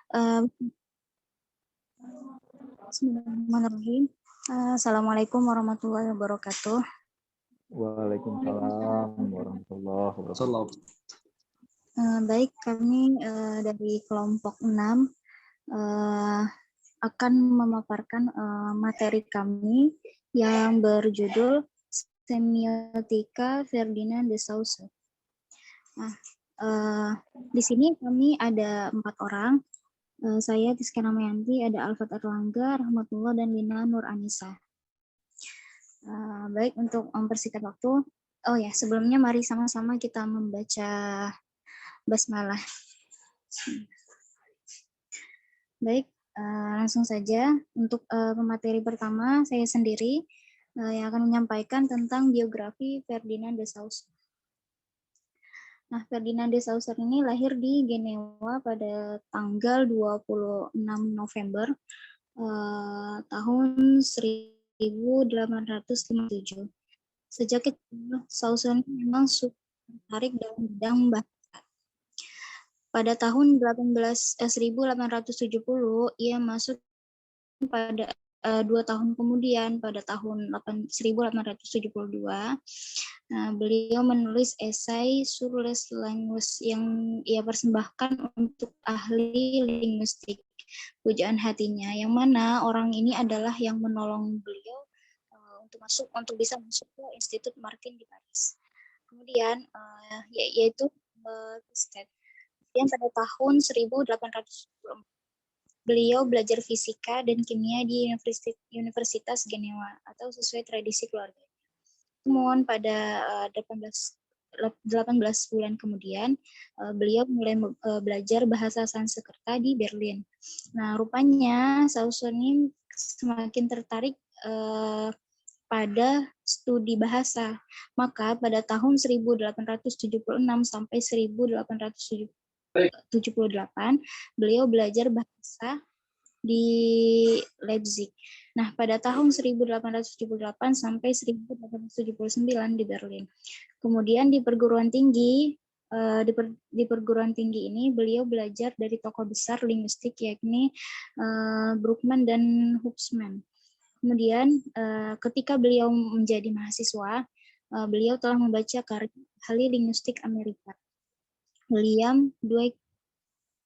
Eh, Bismillahirrahmanirrahim. Assalamualaikum warahmatullahi wabarakatuh. Waalaikumsalam warahmatullahi wabarakatuh. Baik, kami dari kelompok 6 akan memaparkan materi kami yang berjudul Semiotika Ferdinand de Saussure. Nah, di sini kami ada 4 orang. Saya Tiska Namayanti, ada Alfat Erlangga, Rahmatullah, dan Lina Nur Anissa. Baik, untuk mempersingkat waktu, sebelumnya mari sama-sama kita membaca basmalah. Baik, langsung saja. Untuk pemateri pertama, saya sendiri yang akan menyampaikan tentang biografi Ferdinand de Saussure. Nah, Ferdinand de Saussure ini lahir di Genewa pada tanggal 26 November tahun 1857. Sejak kecil, Saussure memang tertarik dalam bidang bahasa. Pada tahun 1870, ia masuk pada 2 tahun kemudian, pada tahun 1872, beliau menulis esai sur les langues yang ia persembahkan untuk ahli linguistik, pujaan hatinya, yang mana orang ini adalah yang menolong beliau untuk bisa masuk ke Institut Martin di Paris. Kemudian yaitu Kemudian pada tahun 1874 beliau belajar fisika dan kimia di Universitas Genewa atau sesuai tradisi keluarga. Kemudian pada 18 bulan kemudian beliau mulai belajar bahasa Sanskerta di Berlin. Nah, rupanya Saussure ini semakin tertarik pada studi bahasa. Maka pada tahun 1876 sampai 1878 beliau belajar bahasa di Leipzig. Nah, pada tahun 1878 sampai 1879 di Berlin. Kemudian di perguruan tinggi ini beliau belajar dari tokoh besar linguistik yakni Brookman dan Hubsman. Kemudian ketika beliau menjadi mahasiswa, beliau telah membaca karya ahli linguistik Amerika, William Dwight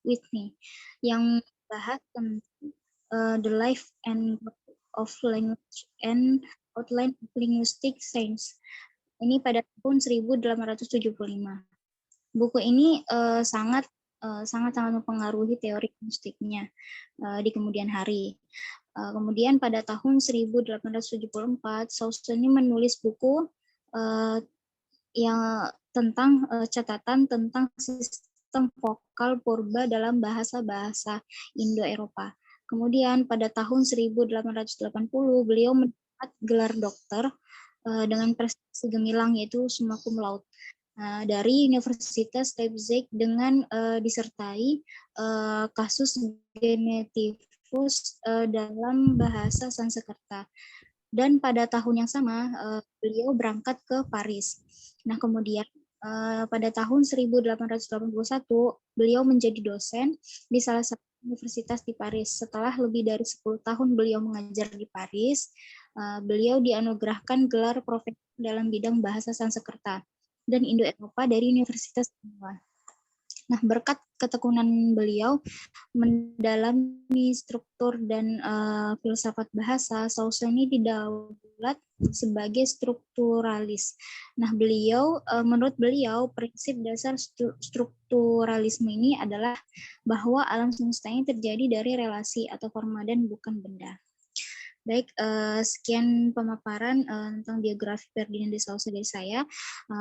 Whitney, yang bahas tentang the life and work of language and outline of linguistic science. Ini pada tahun 1875. Buku ini sangat mempengaruhi teori linguistiknya di kemudian hari. Kemudian pada tahun 1874, Saussure ini menulis buku yang tentang catatan tentang sistem vokal purba dalam bahasa-bahasa Indo-Eropa. Kemudian pada tahun 1880 beliau mendapat gelar dokter dengan prestasi gemilang yaitu summa cum laude dari Universitas Leipzig dengan disertai kasus geneticus dalam bahasa Sanskerta. Dan pada tahun yang sama beliau berangkat ke Paris. Nah, kemudian pada tahun 1881 beliau menjadi dosen di salah satu universitas di Paris. Setelah lebih dari 10 tahun beliau mengajar di Paris, beliau dianugerahkan gelar profesor dalam bidang bahasa Sanskerta dan Indo-Eropa dari Universitas Genewa. Nah, berkat ketekunan beliau mendalami struktur dan filsafat bahasa, Saussure ini didaulat sebagai strukturalis. Nah, menurut beliau, prinsip dasar strukturalisme ini adalah bahwa alam semesta ini terjadi dari relasi atau forma dan bukan benda. Baik, sekian pemaparan tentang biografi Ferdinand de Saussure dari saya.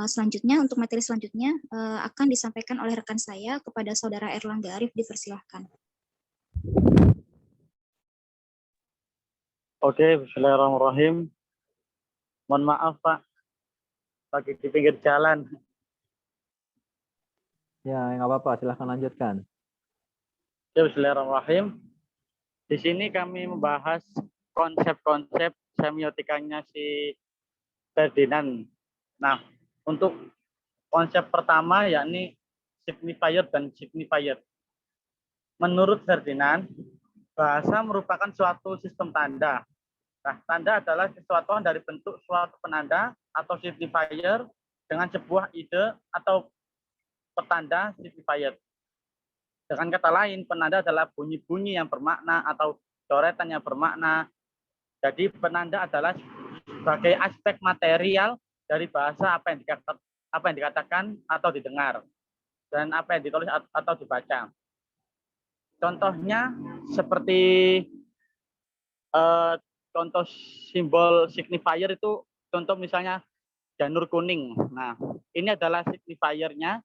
Selanjutnya, untuk materi selanjutnya akan disampaikan oleh rekan saya kepada Saudara Erlangga Arif, dipersilahkan. Oke, bismillahirrahmanirrahim. Mohon maaf Pak, lagi di pinggir jalan. Ya, nggak apa-apa, silahkan lanjutkan. Oke, bismillahirrahmanirrahim. Di sini kami membahas konsep-konsep semiotikanya si Ferdinand. Nah, untuk konsep pertama yakni signifier dan signifier. Menurut Ferdinand, bahasa merupakan suatu sistem tanda. Nah, tanda adalah sesuatu dari bentuk suatu penanda atau signifier dengan sebuah ide atau petanda signifier. Dengan kata lain, penanda adalah bunyi-bunyi yang bermakna atau coretan yang bermakna. Jadi penanda adalah sebagai aspek material dari bahasa apa yang dikatakan atau didengar dan apa yang ditulis atau dibaca. Contohnya seperti contoh simbol signifier itu, contoh misalnya janur kuning. Nah, ini adalah signifiernya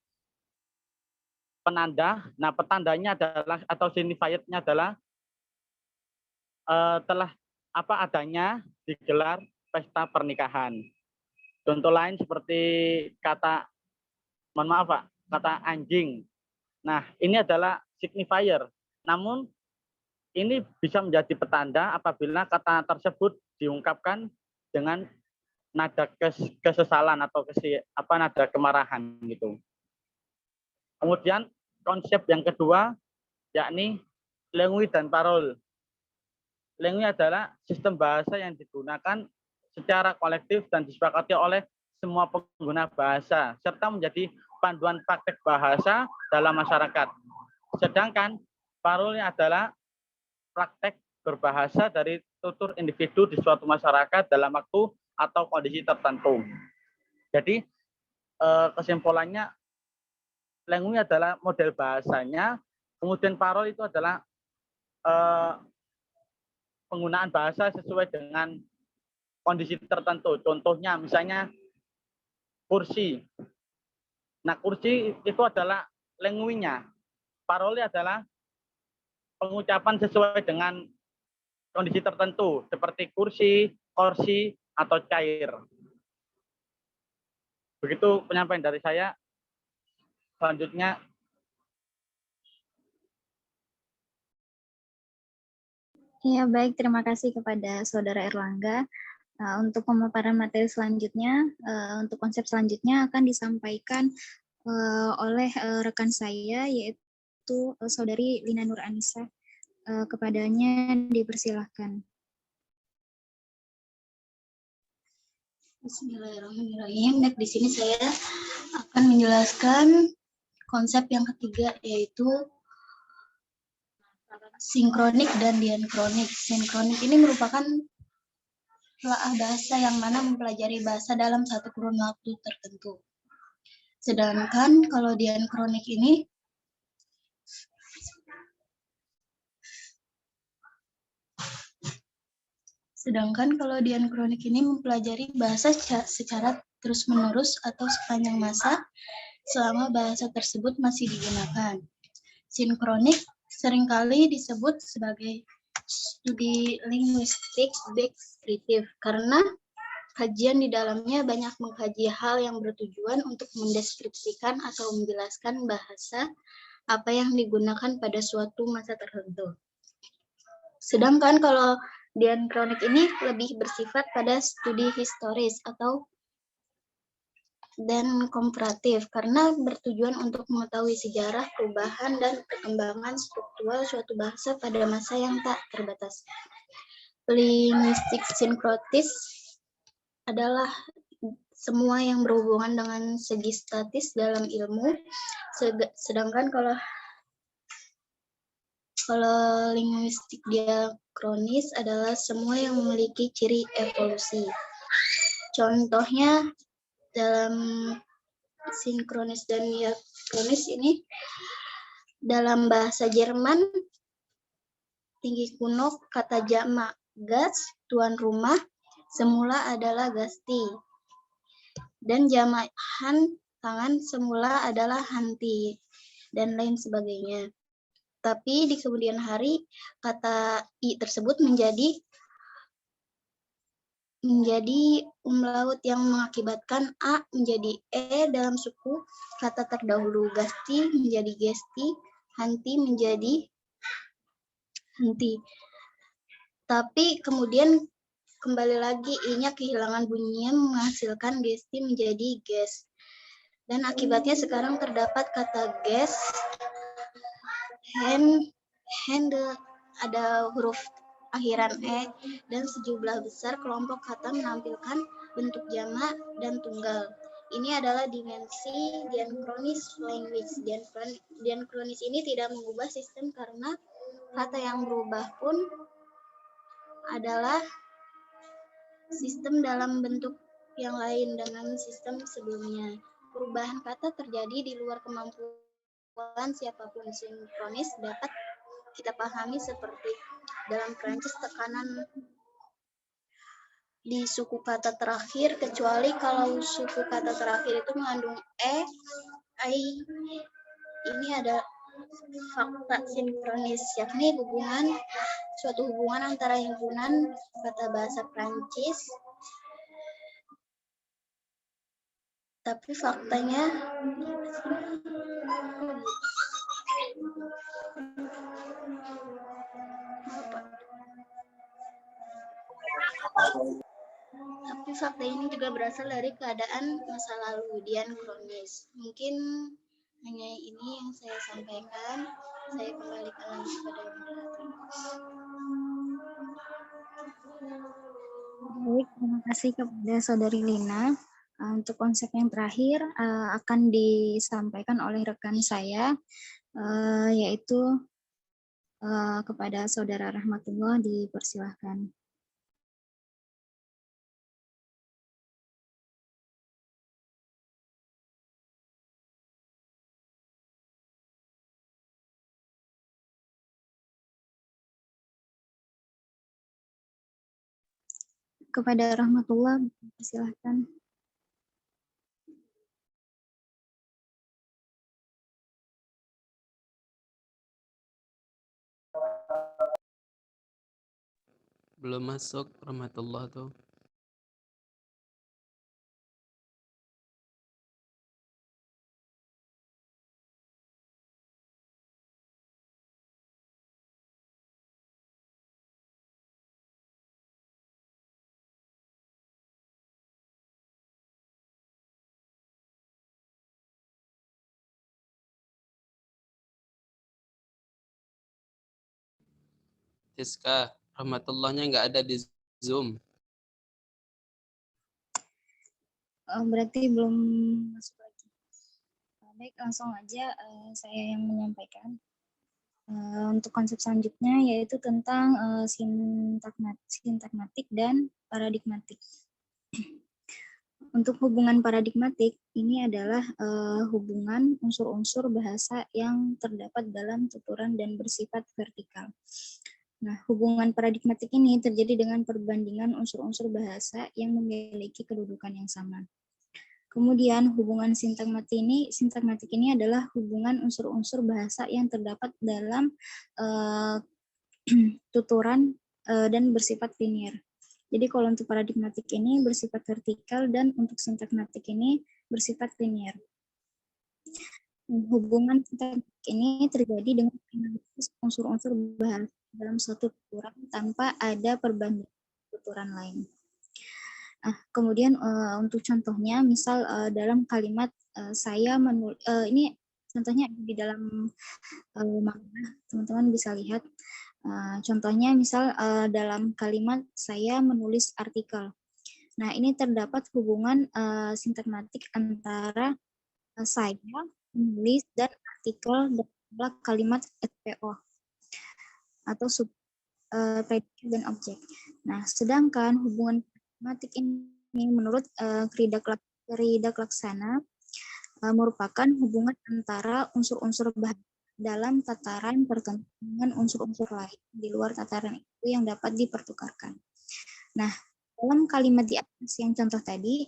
penanda. Nah, petandanya adalah atau signifiernya adalah telah adanya digelar pesta pernikahan. Contoh lain seperti kata, mohon maaf Pak, kata anjing. Nah, ini adalah signifier. Namun ini bisa menjadi petanda apabila kata tersebut diungkapkan dengan nada kesesalan atau nada kemarahan gitu. Kemudian konsep yang kedua yakni lengui dan parol. Lengui adalah sistem bahasa yang digunakan secara kolektif dan disepakati oleh semua pengguna bahasa serta menjadi panduan praktek bahasa dalam masyarakat. Sedangkan parolnya adalah praktek berbahasa dari tutur individu di suatu masyarakat dalam waktu atau kondisi tertentu. Jadi kesimpulannya, lengui adalah model bahasanya, kemudian parol itu adalah penggunaan bahasa sesuai dengan kondisi tertentu. Contohnya misalnya kursi. Nah, kursi itu adalah lenguinya. Parolnya adalah pengucapan sesuai dengan kondisi tertentu seperti kursi, kursi, atau cair. Begitu penyampaian dari saya. Selanjutnya, ya baik, terima kasih kepada Saudara Erlangga. Untuk pemaparan materi selanjutnya, untuk konsep selanjutnya akan disampaikan oleh rekan saya, yaitu Saudari Lina Nur Anissa. Kepadanya dipersilahkan. Bismillahirrahmanirrahim. Di sini saya akan menjelaskan konsep yang ketiga, yaitu sinkronik dan diakronik. Sinkronik ini merupakan telaah bahasa yang mana mempelajari bahasa dalam satu kurun waktu tertentu. Sedangkan kalau diakronik ini mempelajari bahasa secara terus-menerus atau sepanjang masa selama bahasa tersebut masih digunakan. Sinkronik seringkali disebut sebagai studi linguistik deskriptif karena kajian di dalamnya banyak mengkaji hal yang bertujuan untuk mendeskripsikan atau menjelaskan bahasa apa yang digunakan pada suatu masa tertentu. Sedangkan kalau diakronik ini lebih bersifat pada studi historis dan komparatif karena bertujuan untuk mengetahui sejarah, perubahan, dan perkembangan struktural suatu bahasa pada masa yang tak terbatas. Linguistik sinkrotis adalah semua yang berhubungan dengan segi statis dalam ilmu, sedangkan kalau linguistik diakronis adalah semua yang memiliki ciri evolusi. Contohnya dalam sinkronis dan diakronis ini, dalam bahasa Jerman tinggi kuno kata jamak Gast, tuan rumah, semula adalah Gasti, dan jamak Hand, tangan, semula adalah Hanti, dan lain sebagainya. Tapi di kemudian hari kata I tersebut menjadi umlaut yang mengakibatkan A menjadi E dalam suku kata terdahulu. Gasti menjadi Gesti, Hanti menjadi Hanti. Tapi kemudian kembali lagi I-nya kehilangan bunyinya menghasilkan Gesti menjadi Ges. Dan akibatnya sekarang terdapat kata Ges, Hand, handle, ada huruf akhiran e, dan sejumlah besar kelompok kata menampilkan bentuk jamak dan tunggal. Ini adalah dimensi diachronis language. Diachronis ini tidak mengubah sistem karena kata yang berubah pun adalah sistem dalam bentuk yang lain dengan sistem sebelumnya. Perubahan kata terjadi di luar kemampuan siapapun. Sinkronis dapat kita pahami seperti dalam Prancis tekanan di suku kata terakhir, kecuali kalau suku kata terakhir itu mengandung i. Ini ada fakta sinkronis, yakni suatu hubungan antara himpunan kata bahasa Prancis, tapi faktanya tapi fakta ini juga berasal dari keadaan masa lalu diachronis. Mungkin hanya ini yang saya sampaikan. Saya kembalikan lagi kepada moderator. Baik, terima kasih kepada Saudari Lina. Untuk konsep yang terakhir akan disampaikan oleh rekan saya, yaitu kepada Saudara Rahmatullah, dipersilahkan. Kepada Rahmatullah, silakan. Belum masuk Rahmatullah tuh. Siska, Rahmatullahnya nggak ada di Zoom. Berarti belum masuk lagi. Baik, langsung aja saya yang menyampaikan. Untuk konsep selanjutnya yaitu tentang sintagmatik dan paradigmatik. Untuk hubungan paradigmatik, ini adalah hubungan unsur-unsur bahasa yang terdapat dalam tuturan dan bersifat vertikal. Nah, hubungan paradigmatik ini terjadi dengan perbandingan unsur-unsur bahasa yang memiliki kedudukan yang sama. Kemudian hubungan sintagmatik ini adalah hubungan unsur-unsur bahasa yang terdapat dalam tuturan dan bersifat linear. Jadi kalau untuk paradigmatik ini bersifat vertikal dan untuk sintagmatik ini bersifat linear. Hubungan sintagmatik ini terjadi dengan analisis unsur-unsur bahasa dalam suatu tuturan tanpa ada perbandingan tuturan lain. Kemudian untuk contohnya, misal dalam kalimat saya menulis, ini contohnya di dalam makalah, teman-teman bisa lihat. Contohnya misal dalam kalimat saya menulis artikel. Nah, ini terdapat hubungan sintagmatik antara saya menulis dan artikel dalam kalimat SPO atau predikat dan objek. Nah, sedangkan hubungan sintagmatik ini menurut Kridak Laksana merupakan hubungan antara unsur-unsur bahasa dalam tataran tertentu dengan unsur-unsur lain di luar tataran itu yang dapat dipertukarkan. Nah, dalam kalimat di atas yang contoh tadi,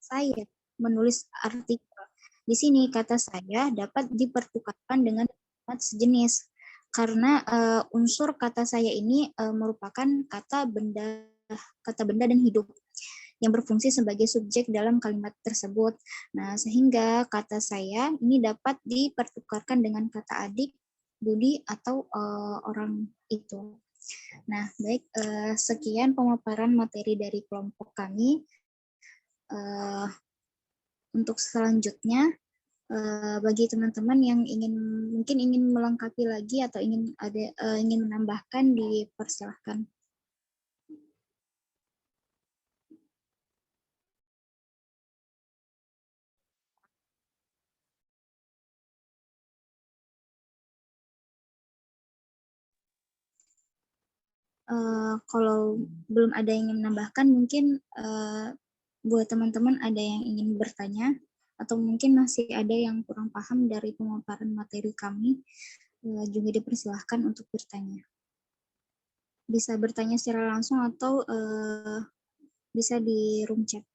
saya menulis artikel. Di sini kata saya dapat dipertukarkan dengan kalimat sejenis karena unsur kata saya ini merupakan kata benda dan hidup yang berfungsi sebagai subjek dalam kalimat tersebut. Nah, sehingga kata saya ini dapat dipertukarkan dengan kata adik, Budi, atau orang itu. Nah, baik, sekian pemaparan materi dari kelompok kami. Untuk selanjutnya, Bagi teman-teman yang mungkin ingin melengkapi lagi atau ingin menambahkan, dipersilahkan. Kalau belum ada yang ingin menambahkan, mungkin buat teman-teman ada yang ingin bertanya, atau mungkin masih ada yang kurang paham dari pemaparan materi kami, juga dipersilahkan untuk bertanya. Bisa bertanya secara langsung atau bisa di room chat.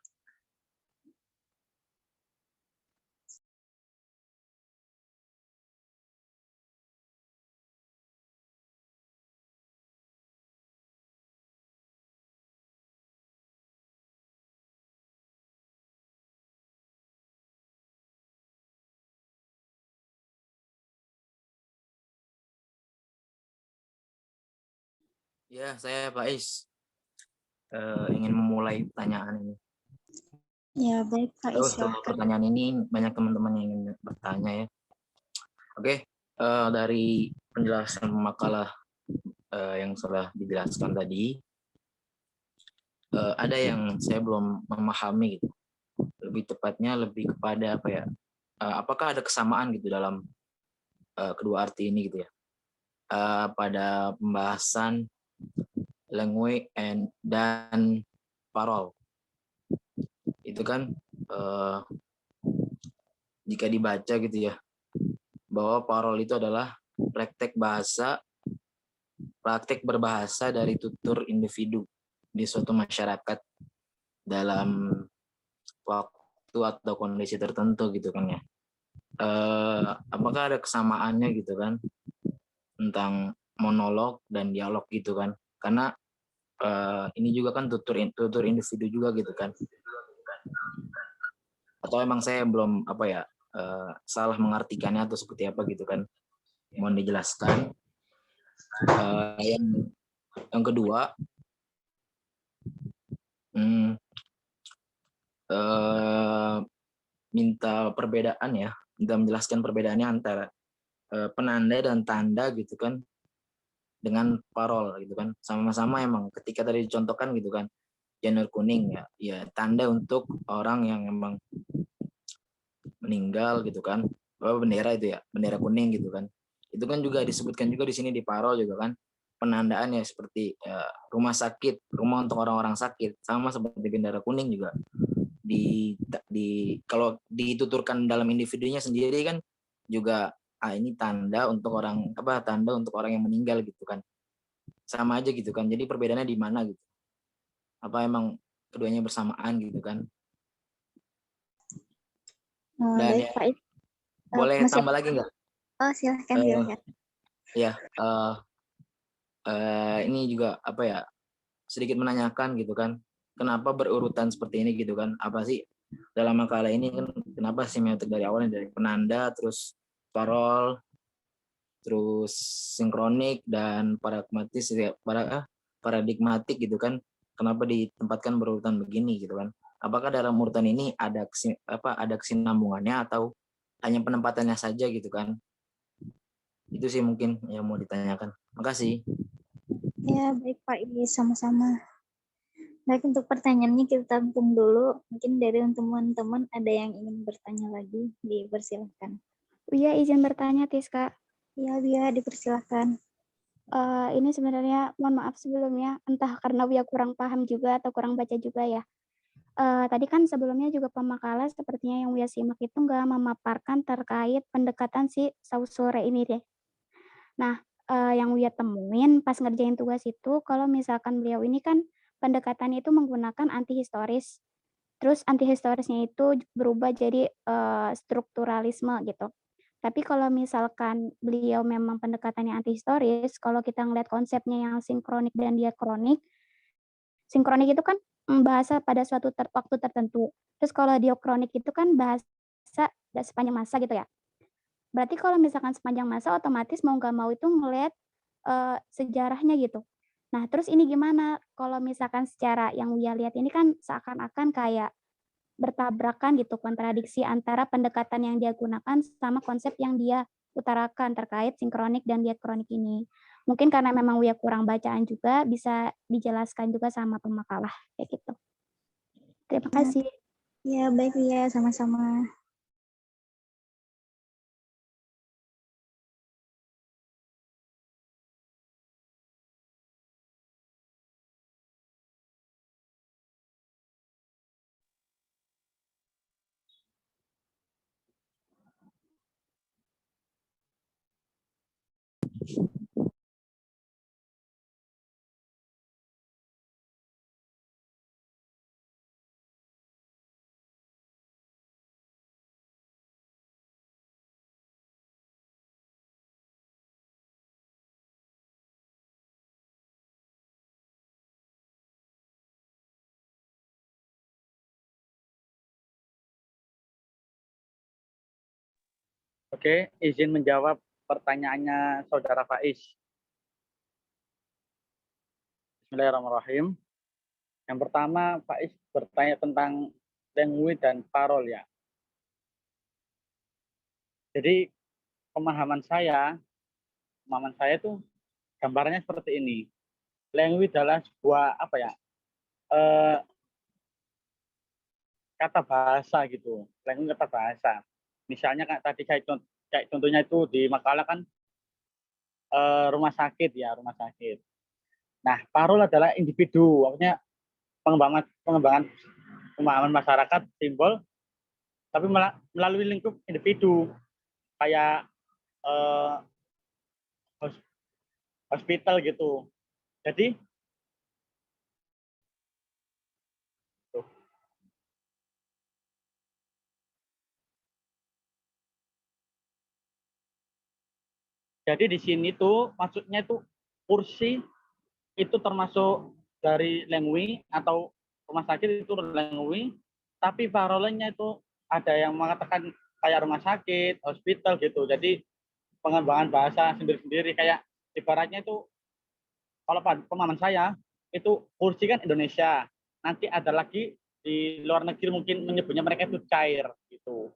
Ya, saya Faiz. Ingin memulai pertanyaan ini. Ya, baik Pak Terus Is, untuk pertanyaan ini banyak teman-teman yang ingin bertanya ya. Oke, dari penjelasan makalah yang sudah dijelaskan tadi, ada yang saya belum memahami gitu. Lebih tepatnya lebih kepada apa ya? Apakah ada kesamaan gitu dalam kedua arti ini gitu ya? Pada pembahasan language dan parol. Itu kan jika dibaca gitu ya, bahwa parol itu adalah praktek berbahasa dari tutur individu di suatu masyarakat dalam waktu atau kondisi tertentu gitu kan ya. Apakah ada kesamaannya gitu kan tentang monolog dan dialog gitu kan? Karena ini juga kan tutur individu juga gitu kan. Atau emang saya belum apa ya salah mengartikannya atau seperti apa gitu kan? Mohon dijelaskan. Yang kedua, minta perbedaan ya, minta menjelaskan perbedaannya antara penanda dan tanda gitu kan dengan parol gitu kan. Sama-sama emang ketika tadi dicontohkan gitu kan, janur kuning ya tanda untuk orang yang emang meninggal gitu kan. Bendera itu ya, bendera kuning gitu kan. Itu kan juga disebutkan juga di sini di parol juga kan. Penandaan ya seperti rumah sakit, rumah untuk orang-orang sakit, sama seperti bendera kuning juga. Kalau dituturkan dalam individunya sendiri kan juga ini tanda untuk orang yang meninggal gitu kan. Sama aja gitu kan. Jadi perbedaannya di mana gitu. Apa emang keduanya bersamaan gitu kan. Dan baik Pak Is. boleh tambah lagi nggak? Oh, silahkan. Ya, ini juga apa ya, sedikit menanyakan gitu kan, kenapa berurutan seperti ini gitu kan, apa sih dalam makalah ini kan, kenapa semiotik dari awalnya dari penanda, terus parol, terus sinkronik dan paradigmatik gitu kan, kenapa ditempatkan berurutan begini gitu kan, apakah dalam urutan ini ada kesinambungannya atau hanya penempatannya saja gitu kan. Itu sih mungkin yang mau ditanyakan. Makasih. Ya, baik Pak Is, sama-sama. Baik, untuk pertanyaannya kita tampung dulu. Mungkin dari teman-teman ada yang ingin bertanya lagi, dipersilahkan. Iya, izin bertanya, Tis, Kak. Iya, dipersilahkan. Ini sebenarnya, mohon maaf sebelumnya, entah karena Wia kurang paham juga atau kurang baca juga ya. Tadi kan sebelumnya juga pemakalah sepertinya yang Wia simak itu nggak memaparkan terkait pendekatan si Saussure ini deh. Nah, yang Wia temuin pas ngerjain tugas itu, kalau misalkan beliau ini kan pendekatan itu menggunakan antihistoris. Terus antihistorisnya itu berubah jadi strukturalisme gitu. Tapi kalau misalkan beliau memang pendekatannya antihistoris, kalau kita ngeliat konsepnya yang sinkronik dan diakronik, sinkronik itu kan bahasa pada suatu waktu tertentu. Terus kalau diakronik itu kan bahasa sepanjang masa gitu ya. Berarti kalau misalkan sepanjang masa otomatis mau nggak mau itu ngelihat sejarahnya gitu. Nah terus ini gimana kalau misalkan secara yang Wia lihat ini kan seakan-akan kayak bertabrakan gitu, kontradiksi antara pendekatan yang dia gunakan sama konsep yang dia utarakan terkait sinkronik dan diakronik ini. Mungkin karena memang Uya kurang bacaan juga, bisa dijelaskan juga sama pemakalah kayak gitu. Terima kasih. Ya, baik ya, sama-sama. Oke, izin menjawab pertanyaannya Saudara Faiz. Bismillahirrahmanirrahim. Yang pertama, Faiz bertanya tentang language dan parol ya. Jadi pemahaman saya itu gambarannya seperti ini. Language adalah sebuah apa ya? Kata bahasa gitu. Language kata bahasa. Misalnya kayak tadi kayak contohnya itu di makalah kan rumah sakit ya, rumah sakit. Nah, parol adalah individu, maksudnya pengembangan pemahaman masyarakat simbol, tapi melalui lingkup individu kayak hospital gitu. Jadi di sini tuh maksudnya itu kursi itu termasuk dari lengwi atau rumah sakit itu lengwi, tapi parolnya itu ada yang mengatakan kayak rumah sakit, hospital gitu. Jadi pengembangan bahasa sendiri-sendiri kayak ibaratnya itu kalau pemahaman saya itu kursi kan Indonesia. Nanti ada lagi di luar negeri mungkin menyebutnya mereka itu cair gitu.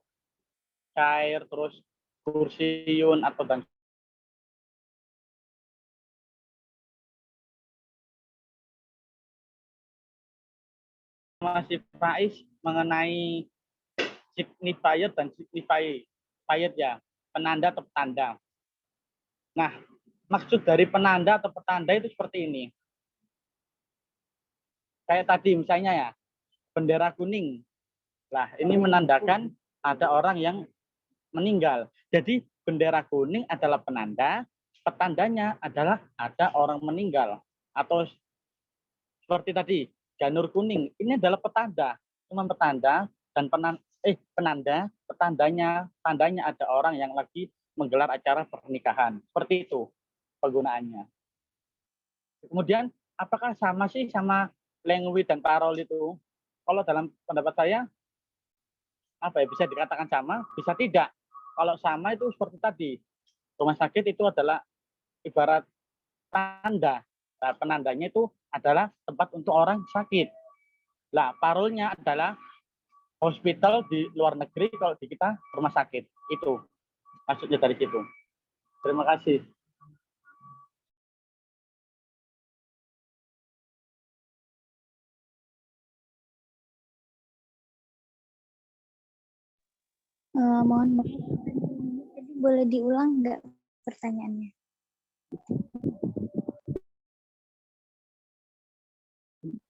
Cair terus kursiun atau dan masih Faiz mengenai signifier dan signified ya, penanda atau petanda. Nah, maksud dari penanda atau petanda itu seperti ini. Kayak tadi misalnya ya, bendera kuning. Nah, ini menandakan ada orang yang meninggal. Jadi bendera kuning adalah penanda, petandanya adalah ada orang meninggal. Atau seperti tadi, janur kuning, ini adalah petanda. Cuma petanda dan penanda, tandanya ada orang yang lagi menggelar acara pernikahan. Seperti itu penggunaannya. Kemudian, apakah sama sih sama language dan parol itu? Kalau dalam pendapat saya, apa ya, bisa dikatakan sama, bisa tidak. Kalau sama itu seperti tadi, rumah sakit itu adalah ibarat tanda. Nah, penandanya itu adalah tempat untuk orang sakit. Nah, parolnya adalah hospital di luar negeri, kalau di kita rumah sakit. Itu maksudnya dari situ. Terima kasih. Mohon maaf, jadi boleh diulang nggak pertanyaannya?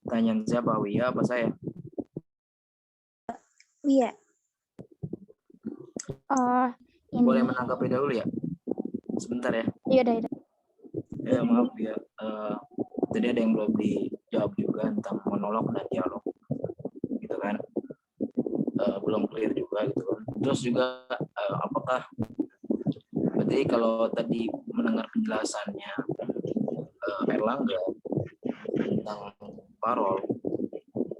Pertanyaan siapa? Wia apa saya? Iya. Ini. Boleh menanggapi dahulu ya? Sebentar ya. Iya, udah. Ya, maaf ya. Tadi ada yang belum dijawab juga tentang monolog dan dialog. Gitu kan. Belum clear juga gitu kan. Terus juga apakah berarti kalau tadi mendengar penjelasannya Erlangga tentang parol,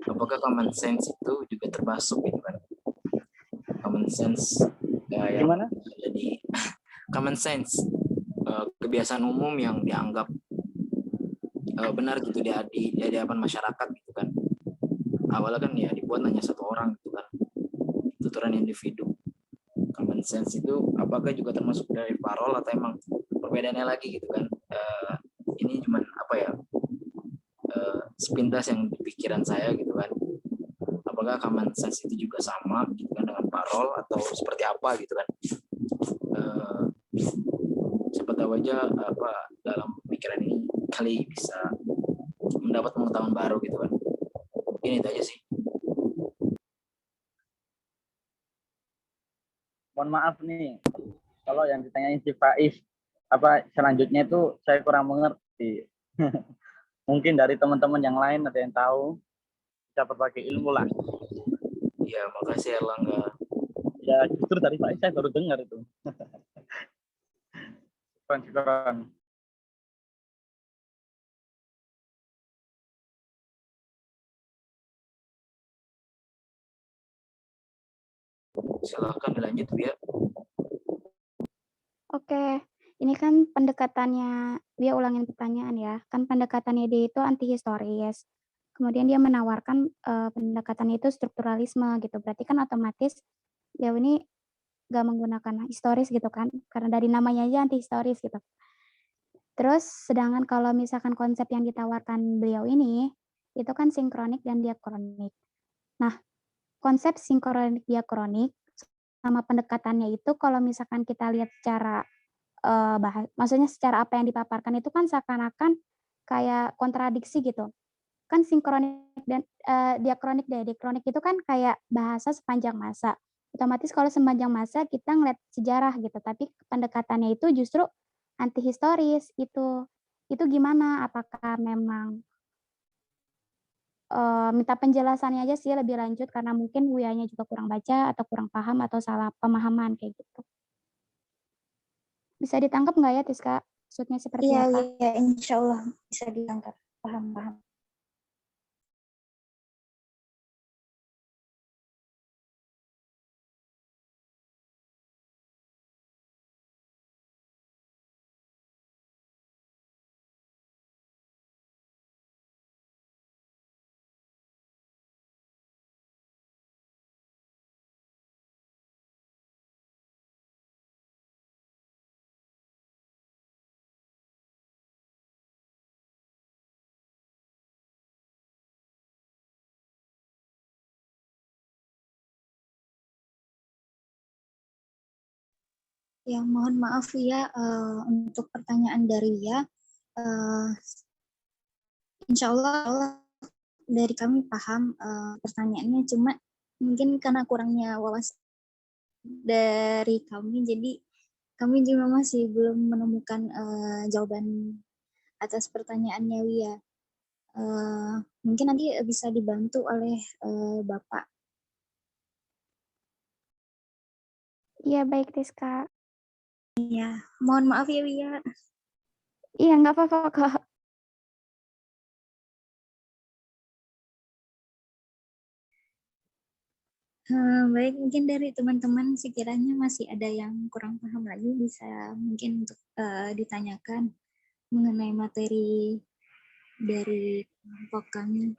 apakah common sense itu juga termasuk gitu kan? Common sense yang gimana? Jadi common sense kebiasaan umum yang dianggap benar gitu di hadapan masyarakat gitu kan. Awalnya kan ya dibuat hanya satu orang gitu kan. tuturan individu. Common sense itu apakah juga termasuk dari parol atau emang perbedaannya lagi gitu kan? Ini cuman apa ya? Sepintas yang di pikiran saya gitu kan. Apakah common sense itu juga sama gitu kan dengan parol atau seperti apa gitu kan? Siapa tahu aja apa dalam pikiran ini kali bisa mendapat pengetahuan baru gitu kan. Ini itu aja sih. Mohon maaf nih, kalau yang ditanyain si Faiz, apa selanjutnya itu saya kurang mengerti. Mungkin dari teman-teman yang lain ada yang tahu, bisa berbagi ilmu lah. Ya, makasih Erlangga. Ya, justru dari Faiz saya baru dengar itu. Syukran. Silahkan dilanjut ya. Oke, ini kan pendekatannya, dia ulangin pertanyaan ya, kan pendekatannya dia itu anti historis. Kemudian dia menawarkan pendekatannya itu strukturalisme gitu. Berarti kan otomatis dia ini gak menggunakan historis gitu kan, karena dari namanya aja anti historis gitu. Terus sedangkan kalau misalkan konsep yang ditawarkan beliau ini, itu kan sinkronik dan diakronik. Nah, konsep sinkronik diakronik sama pendekatannya itu kalau misalkan kita lihat secara maksudnya secara apa yang dipaparkan itu kan seakan-akan kayak kontradiksi gitu. Kan sinkronik dan diakronik itu kan kayak bahasa sepanjang masa. Otomatis kalau sepanjang masa kita ngeliat sejarah gitu, tapi pendekatannya itu justru anti historis itu. Itu gimana? Apakah memang minta penjelasannya aja sih lebih lanjut karena mungkin Wiyanya juga kurang baca atau kurang paham atau salah pemahaman kayak gitu. Bisa ditangkap nggak ya Tiska? Maksudnya seperti Iya, apa? iya, insya Allah bisa ditangkap. Paham. Ya, mohon maaf ya untuk pertanyaan dari ya. Insya Allah dari kami paham pertanyaannya, cuma mungkin karena kurangnya wawasan dari kami, jadi kami juga masih belum menemukan jawaban atas pertanyaannya Wia. Mungkin nanti bisa dibantu oleh Bapak. Iya, baik Tiska. Iya, mohon maaf ya Wia. Iya, nggak apa-apa kok. Baik, mungkin dari teman-teman sekiranya masih ada yang kurang paham lagi, bisa mungkin untuk ditanyakan mengenai materi dari kelompok kami.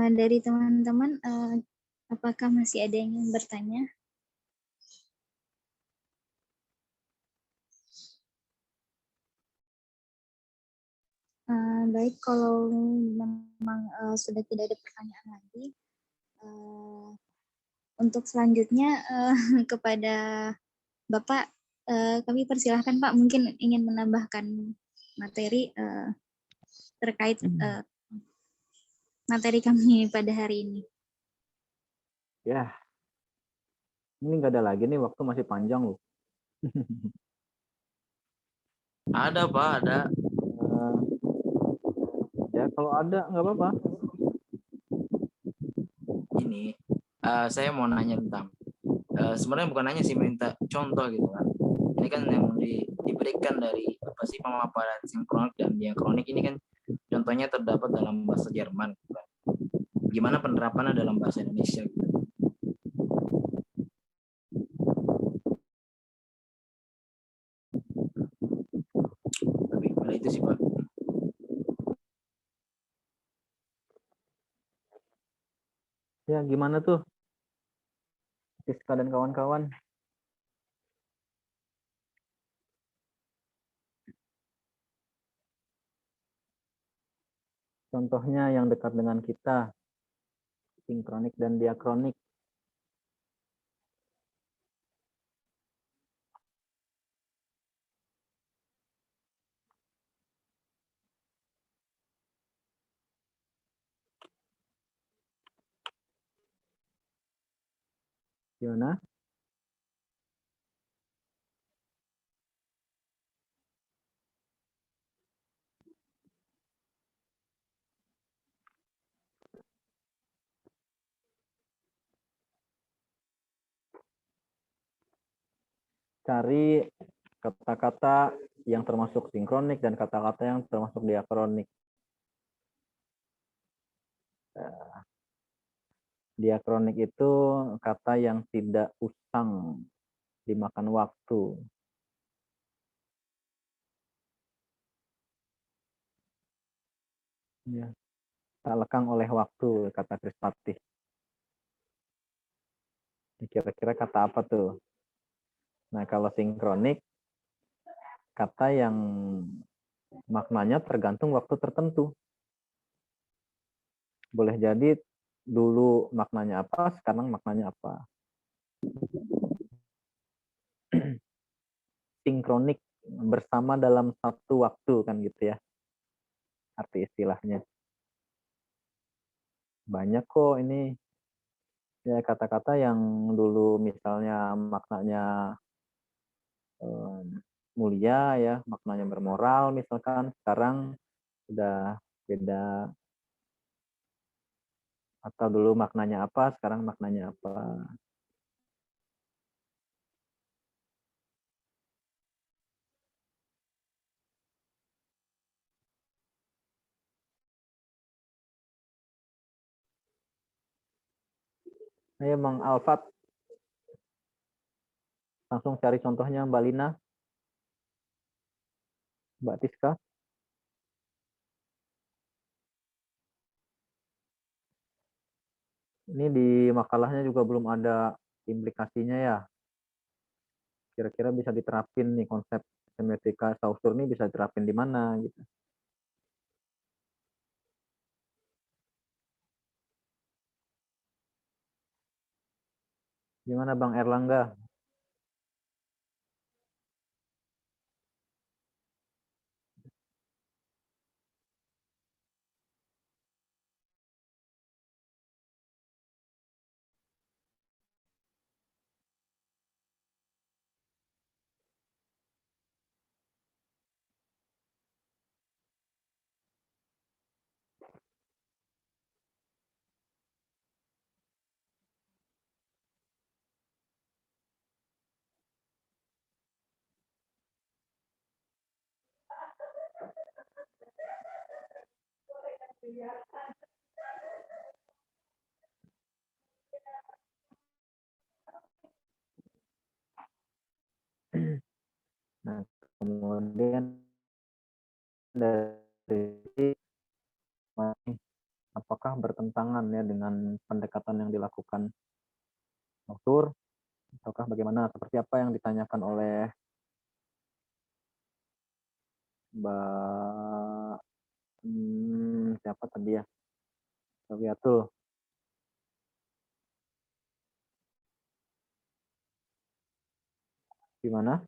Dari teman-teman, apakah masih ada yang ingin bertanya? Baik, kalau memang sudah tidak ada pertanyaan lagi, untuk selanjutnya kepada Bapak, kami persilahkan Pak, mungkin ingin menambahkan materi terkait materi kami pada hari ini. Ya, ini nggak ada lagi nih, waktu masih panjang loh. Ada Pak, ada. Ya kalau ada nggak apa-apa. Ini saya mau nanya tentang sebenarnya bukan nanya sih, minta contoh gitu kan. Ini kan yang diberikan dari apa sih pemaparan sinkronik dan diakronik ini kan contohnya terdapat dalam bahasa Jerman gitu kan. Gimana penerapannya dalam bahasa Indonesia gitu. itu sih Pak. Ya, gimana tuh Siska dan kawan-kawan? Contohnya yang dekat dengan kita, sinkronik dan diakronik. Gimana? Cari kata-kata yang termasuk sinkronik dan kata-kata yang termasuk diakronik. Diakronik itu kata yang tidak usang dimakan waktu. Ya, tak lekang oleh waktu, kata Krispatih. Kira-kira kata apa tuh? Nah, kalau sinkronik, kata yang maknanya tergantung waktu tertentu. Boleh jadi dulu maknanya apa, sekarang maknanya apa. Sinkronik bersama dalam satu waktu kan gitu ya. Arti istilahnya. Banyak kok ini ya kata-kata yang dulu misalnya maknanya mulia ya, maknanya bermoral misalkan, sekarang udah beda. Atau dulu maknanya apa, sekarang maknanya apa. Ayo Bang Alfat, langsung cari contohnya Mbak Lina, Mbak Tiska. Ini di makalahnya juga belum ada implikasinya ya. Kira-kira bisa diterapin nih konsep semiotika Saussure ini bisa diterapin di mana gitu. Gimana Bang Erlangga? Nah, kemudian dari apakah bertentangan ya dengan pendekatan yang dilakukan Saussure, ataukah bagaimana, seperti apa yang ditanyakan oleh Mbak siapa tadi ya? Rabiatul. Gimana?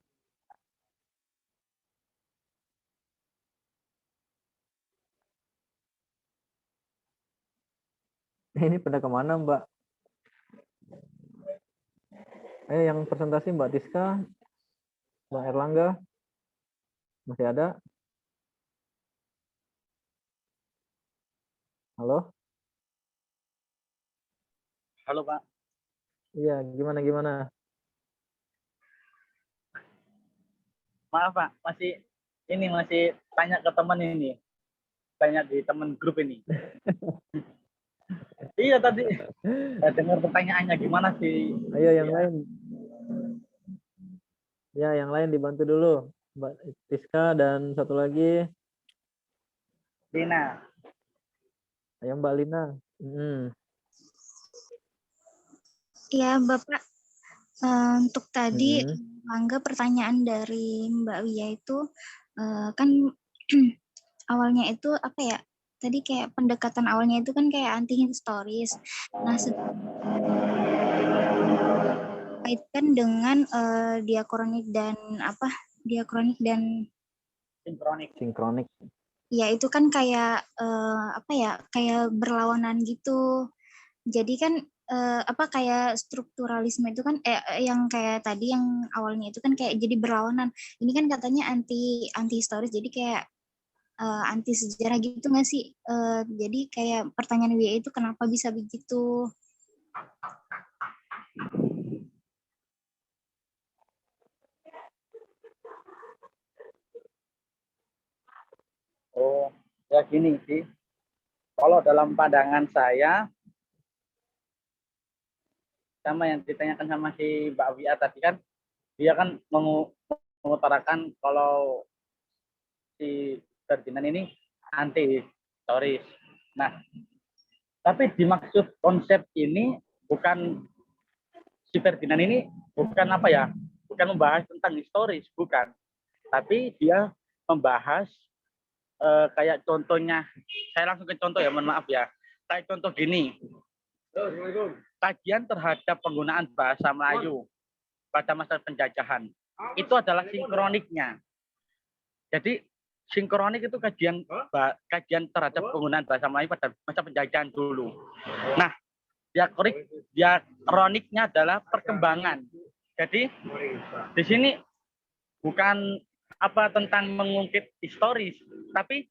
Ini pada kemana Mbak? Yang presentasi Mbak Tiska, Mbak Erlangga, masih ada? Halo? Halo Pak. Iya, gimana? Maaf Pak, masih tanya ke teman ini. Tanya di teman grup ini. Iya tadi saya dengar pertanyaannya gimana sih. Ayo yang lain. Ya, yang lain dibantu dulu. Mbak Tiska dan satu lagi Lina. Ayo Mbak Lina. Ya, Bapak. Untuk tadi, Mm-mm. Mangga pertanyaan dari Mbak Wia itu, kan awalnya itu apa ya? Tadi kayak pendekatan awalnya itu kan kayak anti historis. Nah, kaitkan dengan diakronik dan apa? Diakronik dan Sinkronik. ya itu kan kayak apa ya? Kayak berlawanan gitu. Jadi kan apa kayak strukturalisme itu kan yang kayak tadi yang awalnya itu kan kayak jadi berlawanan. Ini kan katanya anti historis, jadi kayak anti sejarah gitu nggak sih? Jadi kayak pertanyaan WA itu kenapa bisa begitu? Oh, ya gini sih. Kalau dalam pandangan saya, sama yang ditanyakan sama si Mbak Wia tadi kan, dia kan mengutarakan kalau si Ferdinand ini anti historis. Nah, tapi dimaksud konsep ini bukan si Ferdinand ini bukan apa ya, bukan membahas tentang historis, bukan. Tapi dia membahas kayak contohnya, saya langsung ke contoh ya, mohon maaf ya. Kayak contoh gini, kajian terhadap penggunaan bahasa Melayu pada masa penjajahan itu adalah sinkroniknya. Jadi sinkronik itu kajian terhadap penggunaan bahasa Melayu pada masa penjajahan dulu. Nah, diakroniknya adalah perkembangan. Jadi di sini bukan apa tentang mengungkit historis, tapi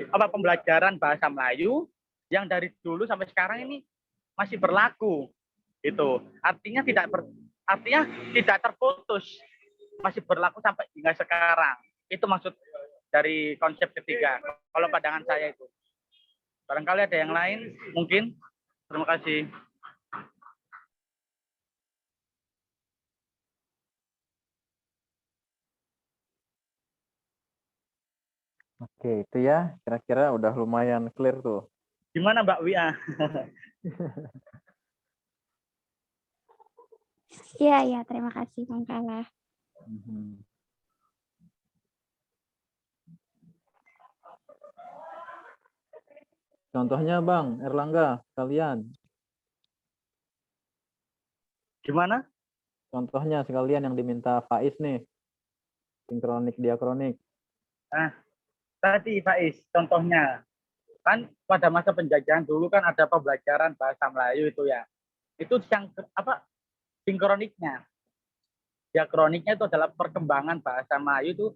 pembelajaran bahasa Melayu yang dari dulu sampai sekarang ini masih berlaku. Itu artinya tidak terputus, masih berlaku sampai hingga sekarang. Itu maksud dari konsep ketiga. Kalau pandangan saya itu. Barangkali ada yang lain mungkin. Terima kasih. Oke, itu ya. Kira-kira udah lumayan clear tuh. Gimana Mbak Wia? Iya, terima kasih Bang Kala. Contohnya Bang Erlangga, sekalian. Gimana? Contohnya sekalian yang diminta Faiz nih. Sinkronik, diakronik. Nah, tadi Faiz, contohnya. Kan pada masa penjajahan dulu kan ada pembelajaran bahasa Melayu itu ya. Itu yang apa? Sinkroniknya. Diakroniknya itu adalah perkembangan bahasa Melayu itu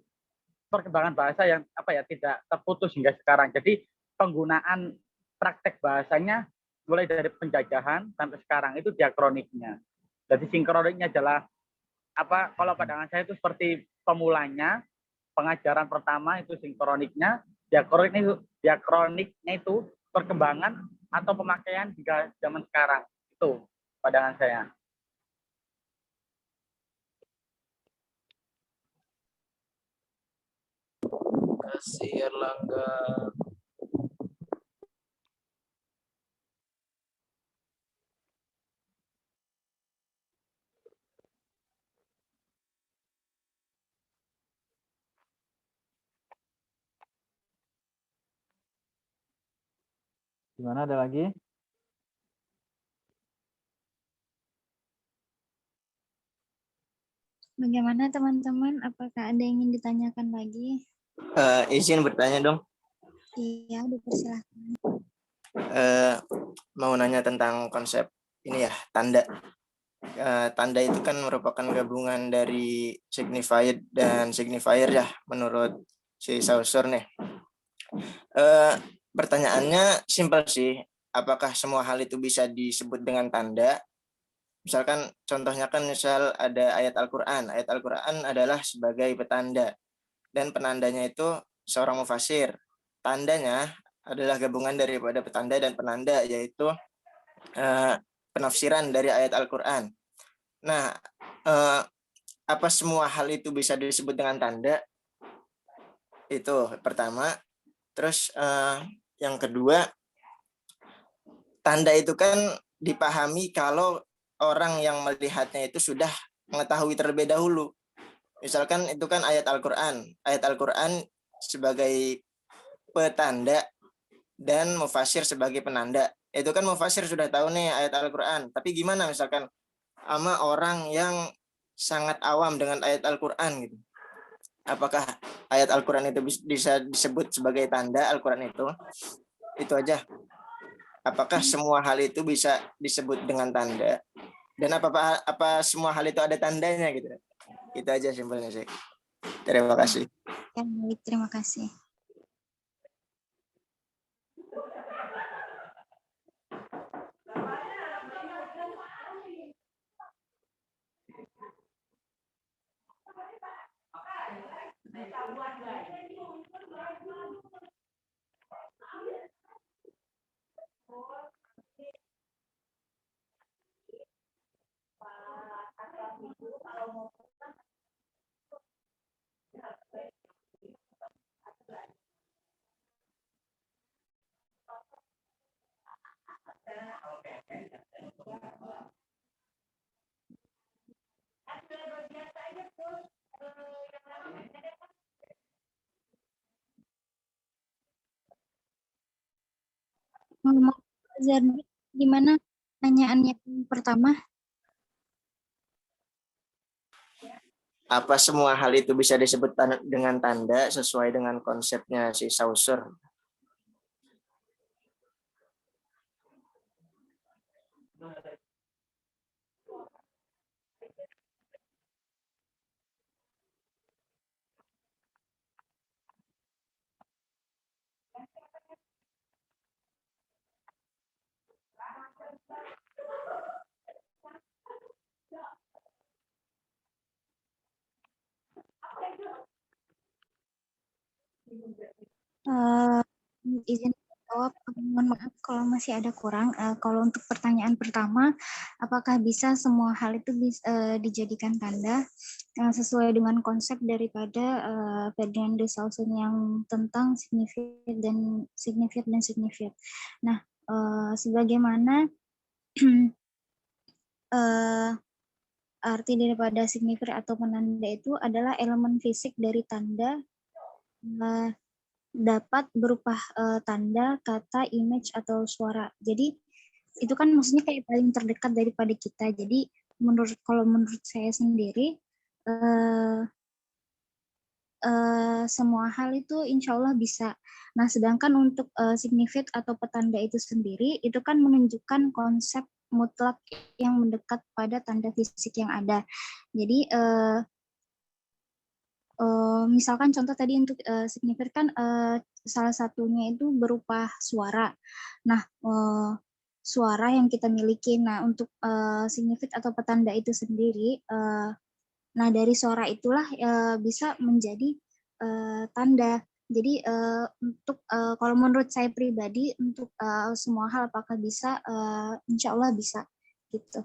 perkembangan bahasa yang apa ya tidak terputus hingga sekarang. Jadi penggunaan praktek bahasanya mulai dari penjajahan sampai sekarang itu diakroniknya. Jadi sinkroniknya adalah apa? Kalau pandangan saya itu seperti pemulanya, pengajaran pertama itu sinkroniknya, diakroniknya itu perkembangan atau pemakaian hingga zaman sekarang. Itu pandangan saya. Kasih Erlangga. Gimana, ada lagi? Bagaimana teman-teman? Apakah ada yang ingin ditanyakan lagi? Izin bertanya dong. Iya, dipersilakan. Mau nanya tentang konsep ini ya, tanda. Tanda itu kan merupakan gabungan dari signified dan signifier ya, menurut si Saussure nih. Pertanyaannya simpel sih, apakah semua hal itu bisa disebut dengan tanda? Misalkan contohnya kan misal ada ayat Al-Quran. Ayat Al-Quran adalah sebagai petanda. Dan penandanya itu seorang mufasir. Tandanya adalah gabungan daripada petanda dan penanda, yaitu penafsiran dari ayat Al-Quran. Nah, apa semua hal itu bisa disebut dengan tanda? Itu pertama. Terus yang kedua, tanda itu kan dipahami kalau orang yang melihatnya itu sudah mengetahui terlebih dahulu. Misalkan itu kan ayat Al-Quran. Ayat Al-Quran sebagai petanda dan mufasir sebagai penanda. Itu kan mufasir sudah tahu nih ayat Al-Quran. Tapi gimana misalkan sama orang yang sangat awam dengan ayat Al-Quran gitu. Apakah ayat Al-Quran itu bisa disebut sebagai tanda Al-Quran itu? Itu aja. Apakah semua hal itu bisa disebut dengan tanda? Dan apa semua hal itu ada tandanya gitu? Itu aja simpelnya sih. Terima kasih. Ya, baik, terima kasih. Maaf, Zardi, gimana pertanyaannya yang pertama? Apa semua hal itu bisa disebut dengan tanda sesuai dengan konsepnya si Saussure? Izin jawab, mohon maaf kalau masih ada kurang. Kalau untuk pertanyaan pertama, apakah bisa semua hal itu dijadikan tanda sesuai dengan konsep daripada Ferdinand de Saussure yang tentang signified dan signified. Nah, sebagaimana arti daripada signified atau penanda itu adalah elemen fisik dari tanda, dapat berupa tanda, kata, image, atau suara. Jadi itu kan maksudnya kayak paling terdekat daripada kita. Jadi kalau menurut saya sendiri, semua hal itu insya Allah bisa. Nah, sedangkan untuk signified atau petanda itu sendiri, itu kan menunjukkan konsep mutlak yang mendekat pada tanda fisik yang ada. Jadi misalkan contoh tadi untuk signified kan salah satunya itu berupa suara. Nah, suara yang kita miliki. Nah, untuk signified atau petanda itu sendiri, nah dari suara itulah bisa menjadi tanda. Jadi untuk kalau menurut saya pribadi untuk semua hal apakah bisa, insya Allah bisa gitu.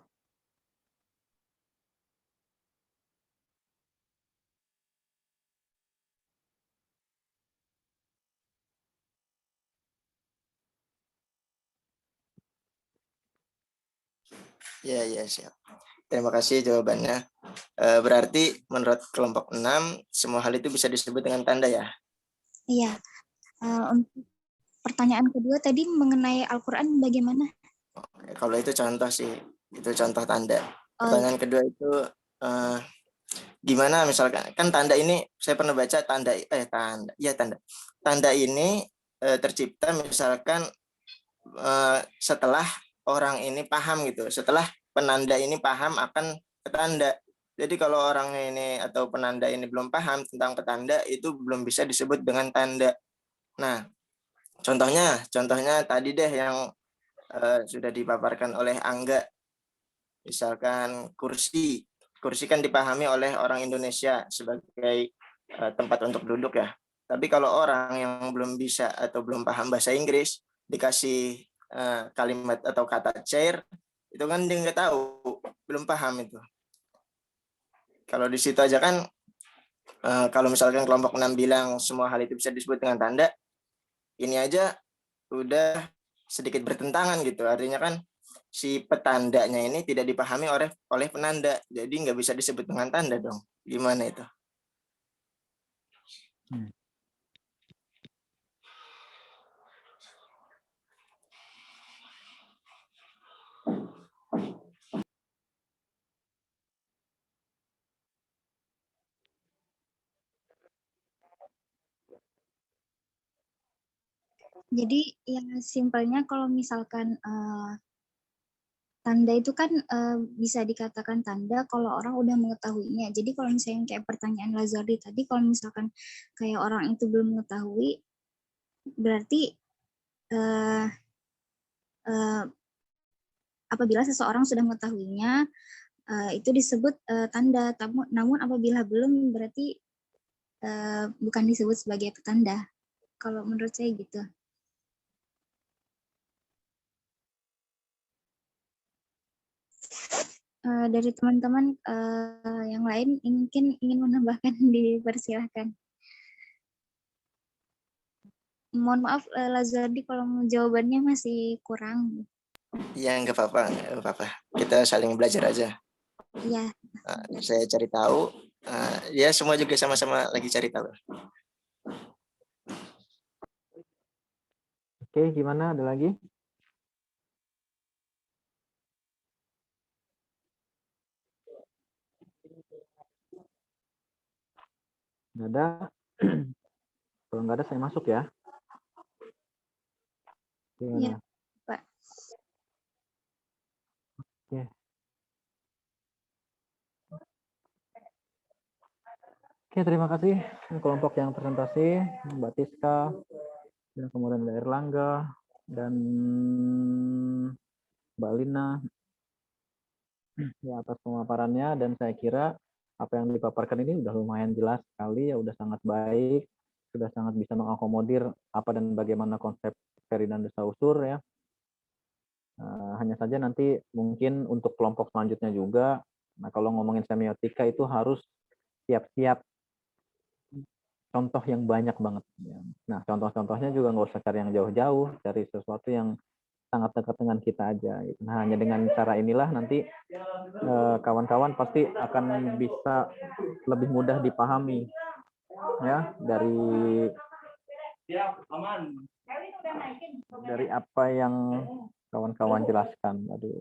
Ya, siap. Terima kasih jawabannya. Berarti menurut kelompok 6, semua hal itu bisa disebut dengan tanda ya? Iya. Untuk pertanyaan kedua tadi mengenai Al-Quran bagaimana? Oke, kalau itu contoh sih, itu contoh tanda. Pertanyaan kedua itu gimana misalkan, kan tanda ini saya pernah baca tanda ini tercipta misalkan setelah orang ini paham gitu, setelah penanda ini paham akan petanda. Jadi kalau orang ini atau penanda ini belum paham tentang petanda, itu belum bisa disebut dengan tanda. Nah, contohnya tadi deh yang sudah dipaparkan oleh Angga. Misalkan kursi kan dipahami oleh orang Indonesia sebagai tempat untuk duduk ya. Tapi kalau orang yang belum bisa atau belum paham bahasa Inggris, dikasih kalimat atau kata chair, itu kan dia nggak tahu, belum paham itu. Kalau di situ aja kan, kalau misalkan kelompok 6 bilang semua hal itu bisa disebut dengan tanda, ini aja udah sedikit bertentangan gitu. Artinya kan si petandanya ini tidak dipahami oleh penanda. Jadi nggak bisa disebut dengan tanda dong. Gimana itu? Jadi ya simpelnya kalau misalkan tanda itu kan bisa dikatakan tanda kalau orang udah mengetahuinya. Jadi kalau misalnya kayak pertanyaan Lazardi tadi, kalau misalkan kayak orang itu belum mengetahui, berarti apabila seseorang sudah mengetahuinya, itu disebut tanda. Namun apabila belum, berarti bukan disebut sebagai petanda. Kalau menurut saya gitu. Dari teman-teman yang lain mungkin ingin menambahkan, dipersilahkan. Mohon maaf Lazardi kalau jawabannya masih kurang. Ya nggak apa-apa, nggak apa-apa. Kita saling belajar aja. Iya. Saya cari tahu. Ya semua juga sama-sama lagi cari tahu. Oke, gimana? Ada lagi? Nggak ada. Kalau nggak ada, saya masuk ya. Gimana? Iya, Pak. Oke. Oke, terima kasih kelompok yang presentasi, Mbak Tiska, dan kemudian Mbak Erlangga, dan Mbak Lina ya atas pemaparannya. Dan saya kira apa yang dipaparkan ini udah lumayan jelas sekali ya, udah sangat baik, sudah sangat bisa mengakomodir apa dan bagaimana konsep Ferdinand de Saussure ya. Hanya saja nanti mungkin untuk kelompok selanjutnya juga, nah kalau ngomongin semiotika itu harus siap-siap contoh yang banyak banget. Nah contoh-contohnya juga nggak usah cari yang jauh-jauh, cari sesuatu yang sangat dekat dengan kita aja. Nah hanya dengan cara inilah nanti kawan-kawan pasti akan bisa lebih mudah dipahami ya dari apa yang kawan-kawan jelaskan. Aduh.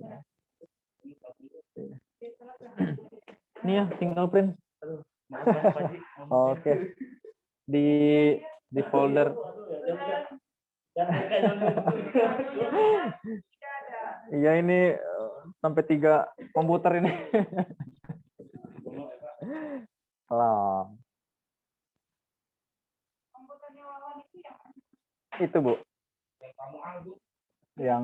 Ini ya fingerprint. Oke. Di folder. Iya ini sampai 3 komputer ini. Lah. Itu Bu. Yang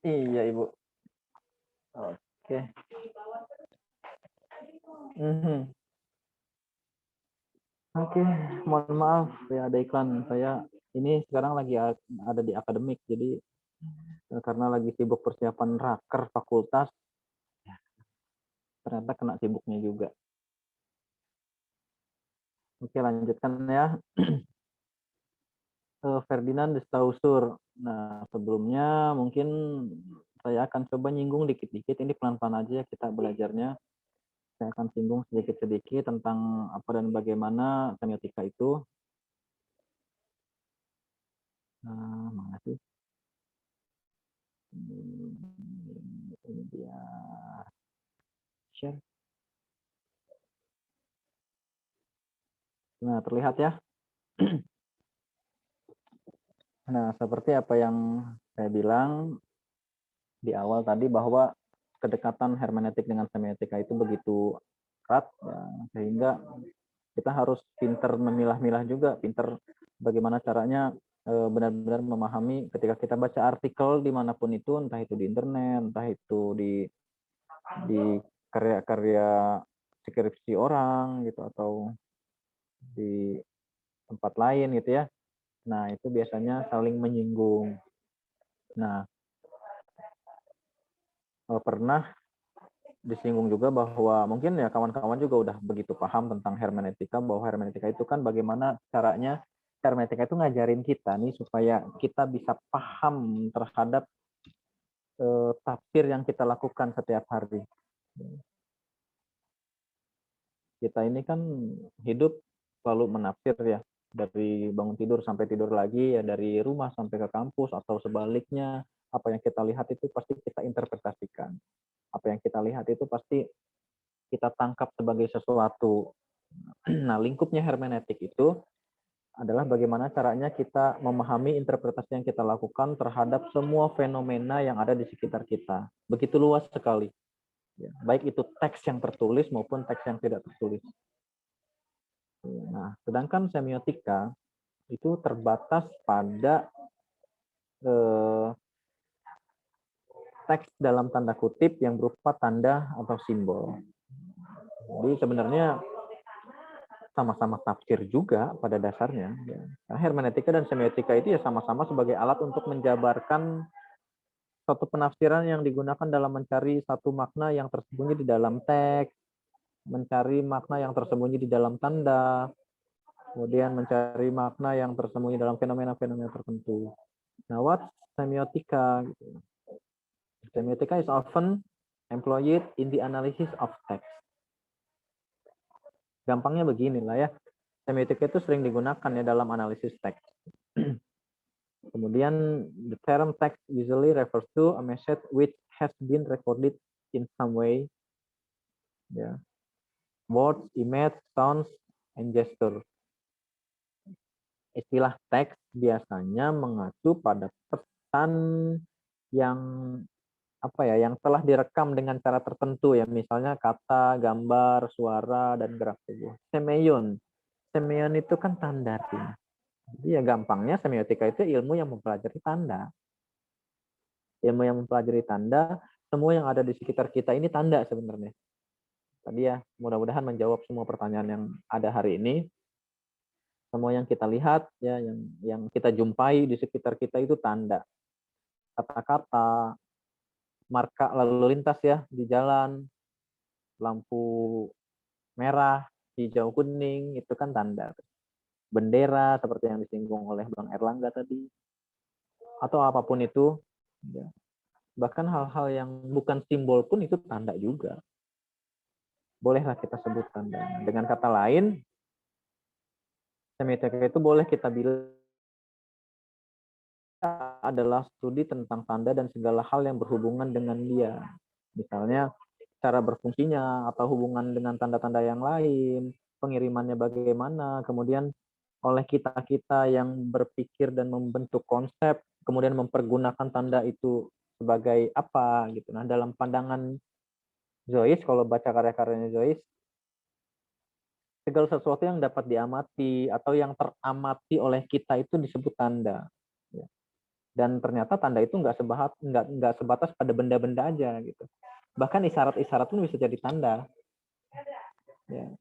Iya Ibu. Oke. Oke, mohon maaf ya ada iklan. Saya ini sekarang lagi ada di akademik, jadi karena lagi sibuk persiapan raker fakultas, ternyata kena sibuknya juga. Oke, lanjutkan ya. Ferdinand de Saussure. Nah, sebelumnya mungkin saya akan coba nyinggung dikit-dikit, ini pelan-pelan aja kita belajarnya. Saya akan singgung sedikit-sedikit tentang apa dan bagaimana semiotika itu. Mana sih? Ini dia. Share. Nah, terlihat ya. Nah, seperti apa yang saya bilang di awal tadi bahwa kedekatan hermeneutik dengan semiotika itu begitu erat, ya, sehingga kita harus pinter memilah-milah juga, pinter bagaimana caranya benar-benar memahami ketika kita baca artikel dimanapun itu, entah itu di internet, entah itu di karya-karya skripsi orang gitu atau di tempat lain gitu ya. Nah, itu biasanya saling menyinggung. Nah, pernah disinggung juga bahwa mungkin ya kawan-kawan juga udah begitu paham tentang hermeneutika, bahwa hermeneutika itu kan bagaimana caranya hermeneutika itu ngajarin kita nih supaya kita bisa paham terhadap tafsir yang kita lakukan setiap hari. Kita ini kan hidup selalu menafsir ya, dari bangun tidur sampai tidur lagi, ya dari rumah sampai ke kampus atau sebaliknya. Apa yang kita lihat itu pasti kita interpretasikan. Apa yang kita lihat itu pasti kita tangkap sebagai sesuatu. Nah, lingkupnya hermeneutik itu adalah bagaimana caranya kita memahami interpretasi yang kita lakukan terhadap semua fenomena yang ada di sekitar kita. Begitu luas sekali. Ya, baik itu teks yang tertulis maupun teks yang tidak tertulis. Nah, sedangkan semiotika itu terbatas pada teks dalam tanda kutip yang berupa tanda atau simbol. Jadi sebenarnya sama-sama tafsir juga pada dasarnya. Nah, hermeneutika dan semiotika itu ya sama-sama sebagai alat untuk menjabarkan suatu penafsiran yang digunakan dalam mencari satu makna yang tersembunyi di dalam teks, mencari makna yang tersembunyi di dalam tanda, kemudian mencari makna yang tersembunyi dalam fenomena-fenomena tertentu. Nah, what semiotika? Semiotika is often employed in the analysis of text. Gampangnya beginilah ya, semiotika itu sering digunakan ya dalam analisis teks. Kemudian the term text usually refers to a message which has been recorded in some way. Ya. Words, image, sounds, and gesture. Istilah teks biasanya mengacu pada pesan yang yang telah direkam dengan cara tertentu ya, misalnya kata, gambar, suara, dan gerak tubuh. Semeion itu kan tanda. Jadi ya gampangnya semiotika itu ilmu yang mempelajari tanda. Ilmu yang mempelajari tanda, semua yang ada di sekitar kita ini tanda sebenarnya. Tadi ya, mudah-mudahan menjawab semua pertanyaan yang ada hari ini. Semua yang kita lihat ya, yang kita jumpai di sekitar kita itu tanda. Kata-kata, marka lalu lintas ya di jalan, lampu merah, hijau, kuning, itu kan tanda. Bendera seperti yang disinggung oleh Bang Erlangga tadi, atau apapun itu, ya. Bahkan hal-hal yang bukan simbol pun itu tanda juga. Bolehlah kita sebut tanda. Dengan kata lain, semiotika itu boleh kita bilang adalah studi tentang tanda dan segala hal yang berhubungan dengan dia. Misalnya cara berfungsinya atau hubungan dengan tanda-tanda yang lain, pengirimannya bagaimana, kemudian oleh kita-kita yang berpikir dan membentuk konsep, kemudian mempergunakan tanda itu sebagai apa gitu. Nah, dalam pandangan Joyce, kalau baca karya-karyanya Joyce, segala sesuatu yang dapat diamati atau yang teramati oleh kita itu disebut tanda. Dan ternyata tanda itu nggak sebatas pada benda-benda aja gitu. Bahkan isyarat-isyarat pun bisa jadi tanda. Ya.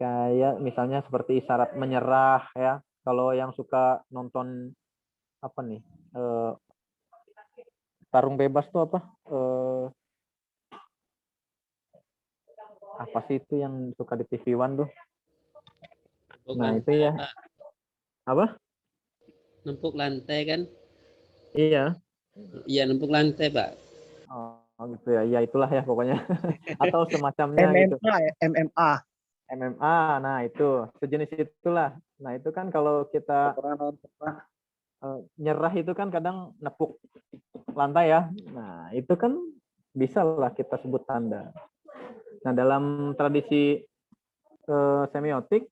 Kayak misalnya seperti isyarat menyerah ya. Kalau yang suka nonton tarung bebas tuh apa sih itu yang suka di TV One tuh? Nah itu ya. Apa? Numpuk lantai kan? Iya. Iya, numpuk lantai, Pak. Oh gitu ya. Ya itulah ya pokoknya. Atau semacamnya gitu. MMA, nah itu sejenis itulah. Nah itu kan kalau kita nyerah itu kan kadang nepuk lantai ya. Nah itu kan bisa lah kita sebut tanda. Nah dalam tradisi semiotik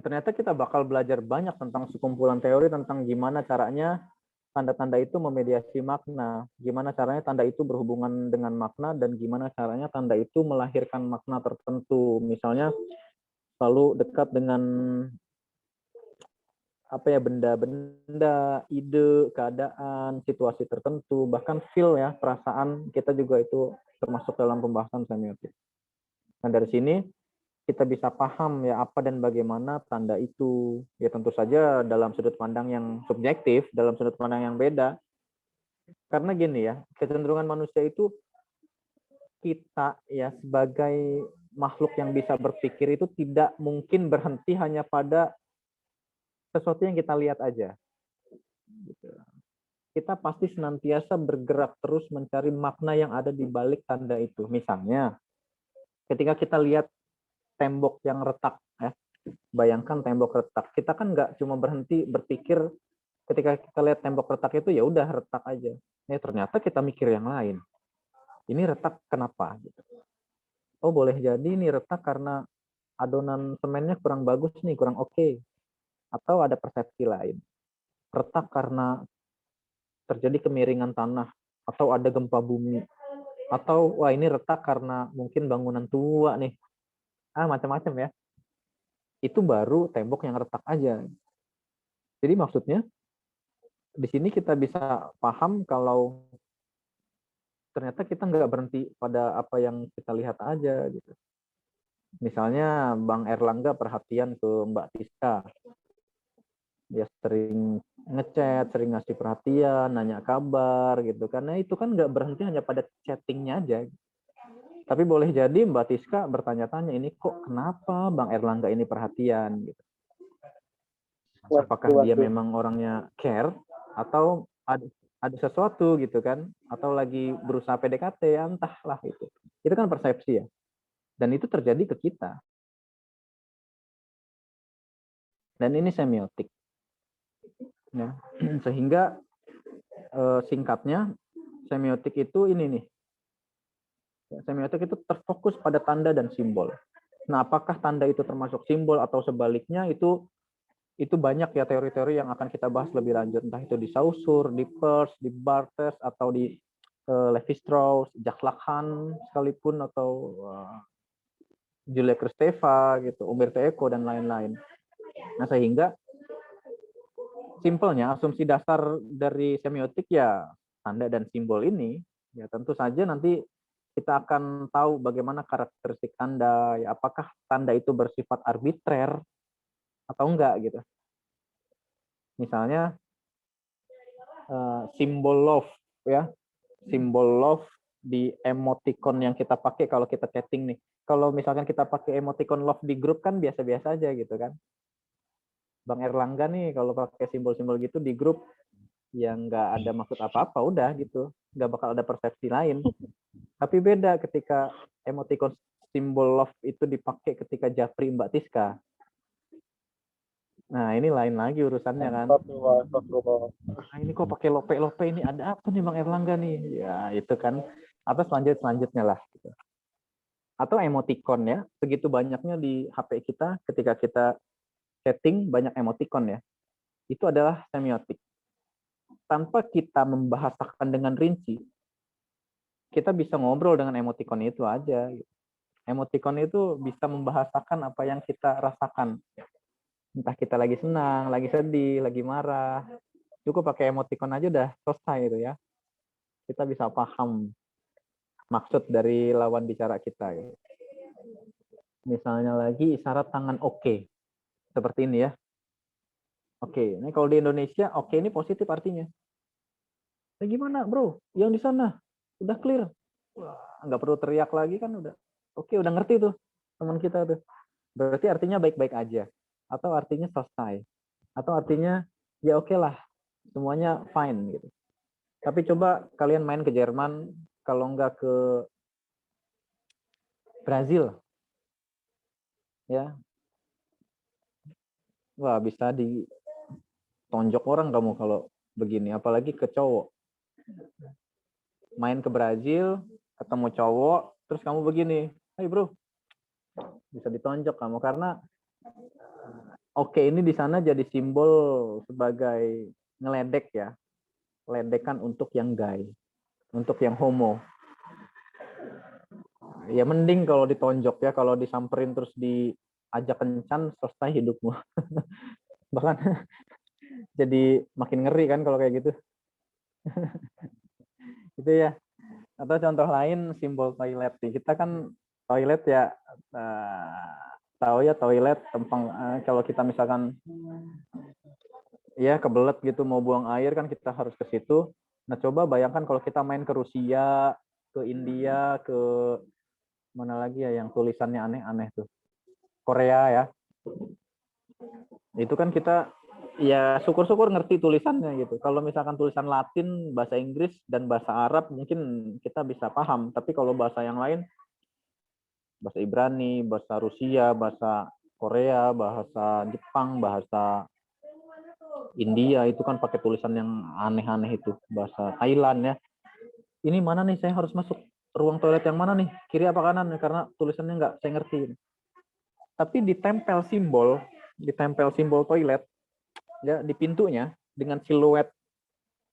ternyata kita bakal belajar banyak tentang sekumpulan teori tentang gimana caranya tanda-tanda itu memediasi makna, gimana caranya tanda itu berhubungan dengan makna, dan gimana caranya tanda itu melahirkan makna tertentu. Misalnya selalu dekat dengan benda-benda, ide, keadaan, situasi tertentu, bahkan feel ya, perasaan kita juga itu termasuk dalam pembahasan semiotik. Nah dari sini kita bisa paham ya apa dan bagaimana tanda itu. Ya tentu saja dalam sudut pandang yang subjektif, dalam sudut pandang yang beda. Karena gini ya, kecenderungan manusia itu kita ya sebagai makhluk yang bisa berpikir itu tidak mungkin berhenti hanya pada sesuatu yang kita lihat aja. Gitu. Kita pasti senantiasa bergerak terus mencari makna yang ada di balik tanda itu. Misalnya, ketika kita lihat tembok yang retak, ya, bayangkan tembok retak. Kita kan nggak cuma berhenti berpikir ketika kita lihat tembok retak itu ya udah retak aja. Ternyata kita mikir yang lain. Ini retak kenapa? Gitu. Oh boleh jadi ini retak karena adonan semennya kurang bagus nih, kurang oke. Atau ada persepsi lain. Retak karena terjadi kemiringan tanah atau ada gempa bumi. Atau wah ini retak karena mungkin bangunan tua nih. Macam-macam ya. Itu baru tembok yang retak aja. Jadi maksudnya di sini kita bisa paham kalau ternyata kita nggak berhenti pada apa yang kita lihat aja gitu. Misalnya Bang Erlangga perhatian ke Mbak Tiska. Dia sering ngechat, sering ngasih perhatian, nanya kabar gitu. Karena itu kan nggak berhenti hanya pada chattingnya aja. Tapi boleh jadi Mbak Tiska bertanya-tanya, ini kok kenapa Bang Erlangga ini perhatian? Gitu. Apakah dia memang orangnya care atau ada sesuatu gitu kan? Atau lagi berusaha PDKT, entahlah itu. Itu kan persepsi ya. Dan itu terjadi ke kita. Dan ini semiotik. Ya. Sehingga singkatnya semiotik itu ini nih. Semiotik itu terfokus pada tanda dan simbol. Nah, apakah tanda itu termasuk simbol atau sebaliknya itu banyak ya teori-teori yang akan kita bahas lebih lanjut. Entah itu di Saussure, di Peirce, di Barthes, atau di Levi-Strauss, Jacques Lacan sekalipun, atau Giulio Kristeva, gitu, Umberto Eco, dan lain-lain. Nah, sehingga simpelnya asumsi dasar dari semiotik ya tanda dan simbol ini, ya tentu saja nanti kita akan tahu bagaimana karakteristik tanda, ya apakah tanda itu bersifat arbitrer atau enggak gitu. Misalnya simbol love ya, simbol love di emoticon yang kita pakai kalau kita chatting nih. Kalau misalkan kita pakai emoticon love di grup kan biasa-biasa aja gitu kan. Bang Erlangga nih kalau pakai simbol-simbol gitu di grup yang nggak ada maksud apa-apa udah gitu, nggak bakal ada persepsi lain. Tapi beda ketika emoticon simbol love itu dipakai ketika Japri Mbak Tiska. Nah ini lain lagi urusannya kan. Nah, ini kok pakai lope-lope, ini ada apa nih Bang Erlangga nih? Ya itu kan. Atau selanjutnya lah. Gitu. Atau emoticon ya, segitu banyaknya di HP kita ketika kita chatting banyak emoticon ya. Itu adalah semiotik. Tanpa kita membahasakan dengan rinci, kita bisa ngobrol dengan emoticon itu aja. Emoticon itu bisa membahasakan apa yang kita rasakan. Entah kita lagi senang, lagi sedih, lagi marah. Cukup pakai emoticon aja udah selesai itu ya. Kita bisa paham maksud dari lawan bicara kita. Gitu. Misalnya lagi isyarat tangan oke. Seperti ini ya. Oke, ini kalau di Indonesia oke ini positif artinya. Nah, gimana bro? Yang di sana udah clear. Wah, nggak perlu teriak lagi kan udah. Oke, udah ngerti tuh teman kita tuh. Berarti artinya baik-baik aja. Atau artinya selesai. Atau artinya ya oke lah. Semuanya fine gitu. Tapi coba kalian main ke Jerman, kalau nggak ke Brazil. Ya. Wah, bisa ditonjok orang kamu kalau begini, apalagi ke cowok. Main ke Brazil, ketemu cowok, terus kamu begini, "Hey bro," bisa ditonjok kamu karena oke ini di sana jadi simbol sebagai ngeledek ya, ledekan untuk yang gay, untuk yang homo. Ya mending kalau ditonjok ya, kalau disamperin terus diajak kencan selesai hidupmu. Bahkan jadi makin ngeri kan kalau kayak gitu. Itu ya. Atau contoh lain simbol toilet sih. Kita kan toilet ya tahu ya toilet kalau kita misalkan ya kebelet gitu mau buang air kan kita harus ke situ. Nah, coba bayangkan kalau kita main ke Rusia, ke India, ke mana lagi ya yang tulisannya aneh-aneh tuh. Korea ya. Itu kan kita ya syukur-syukur ngerti tulisannya gitu. Kalau misalkan tulisan Latin, bahasa Inggris dan bahasa Arab mungkin kita bisa paham, tapi kalau bahasa yang lain, bahasa Ibrani, bahasa Rusia, bahasa Korea, bahasa Jepang, bahasa India itu kan pakai tulisan yang aneh-aneh itu, bahasa Thailand ya. Ini mana nih saya harus masuk ruang toilet yang mana nih? Kiri apa kanan? Karena tulisannya nggak saya ngerti. Tapi ditempel simbol toilet ya di pintunya dengan siluet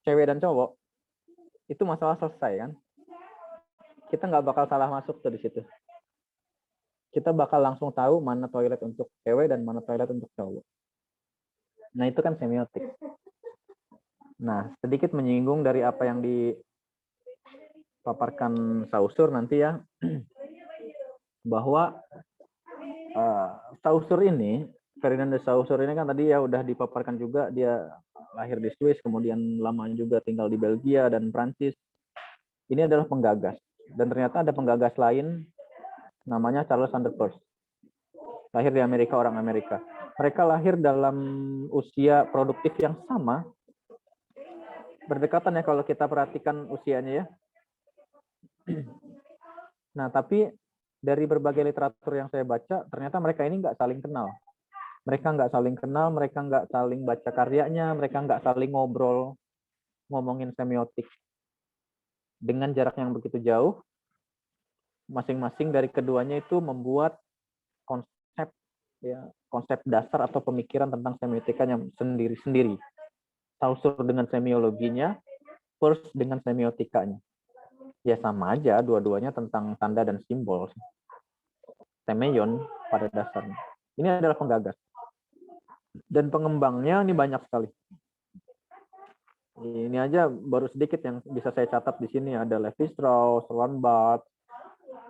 cewek dan cowok, itu masalah selesai kan. Kita nggak bakal salah masuk tuh di situ. Kita bakal langsung tahu mana toilet untuk cewek dan mana toilet untuk cowok. Nah, itu kan semiotik. Nah, sedikit menyinggung dari apa yang dipaparkan Saussure nanti ya, bahwa Saussure ini, Ferdinand de Saussure ini kan tadi ya udah dipaparkan juga, dia lahir di Swiss, kemudian lama juga tinggal di Belgia dan Prancis. Ini adalah penggagas. Dan ternyata ada penggagas lain, namanya Charles Sanders. Lahir di Amerika, orang Amerika. Mereka lahir dalam usia produktif yang sama, berdekatan ya kalau kita perhatikan usianya ya. Nah, tapi dari berbagai literatur yang saya baca, ternyata mereka ini nggak saling kenal. Mereka nggak saling kenal, mereka nggak saling baca karyanya, mereka nggak saling ngobrol, ngomongin semiotik. Dengan jarak yang begitu jauh, masing-masing dari keduanya itu membuat konsep dasar atau pemikiran tentang semiotikanya sendiri-sendiri. Saussure dengan semiologinya, Peirce dengan semiotikanya. Ya sama aja, dua-duanya tentang tanda dan simbol. Semeion pada dasarnya. Ini adalah penggagas. Dan pengembangnya ini banyak sekali. Ini aja baru sedikit yang bisa saya catat di sini. Ada Levi-Strauss, Roland Barthes,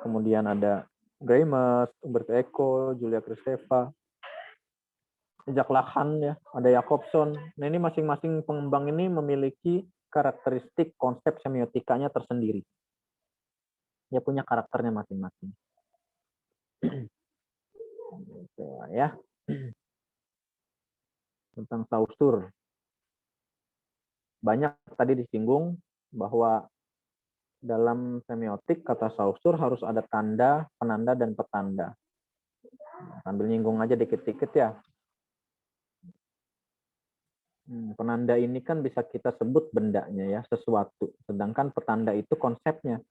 kemudian ada Gramsci, Umberto Eco, Julia Kristeva, Jacques Lacan ya, ada Jacobson. Nah, ini masing-masing pengembang ini memiliki karakteristik konsep semiotikanya tersendiri. Dia punya karakternya masing-masing. Ya. Tentang Saussure. Banyak tadi disinggung bahwa dalam semiotik kata Saussure harus ada tanda, penanda, dan petanda. Sambil nyinggung aja dikit-dikit ya. Penanda ini kan bisa kita sebut bendanya ya, sesuatu. Sedangkan petanda itu konsepnya,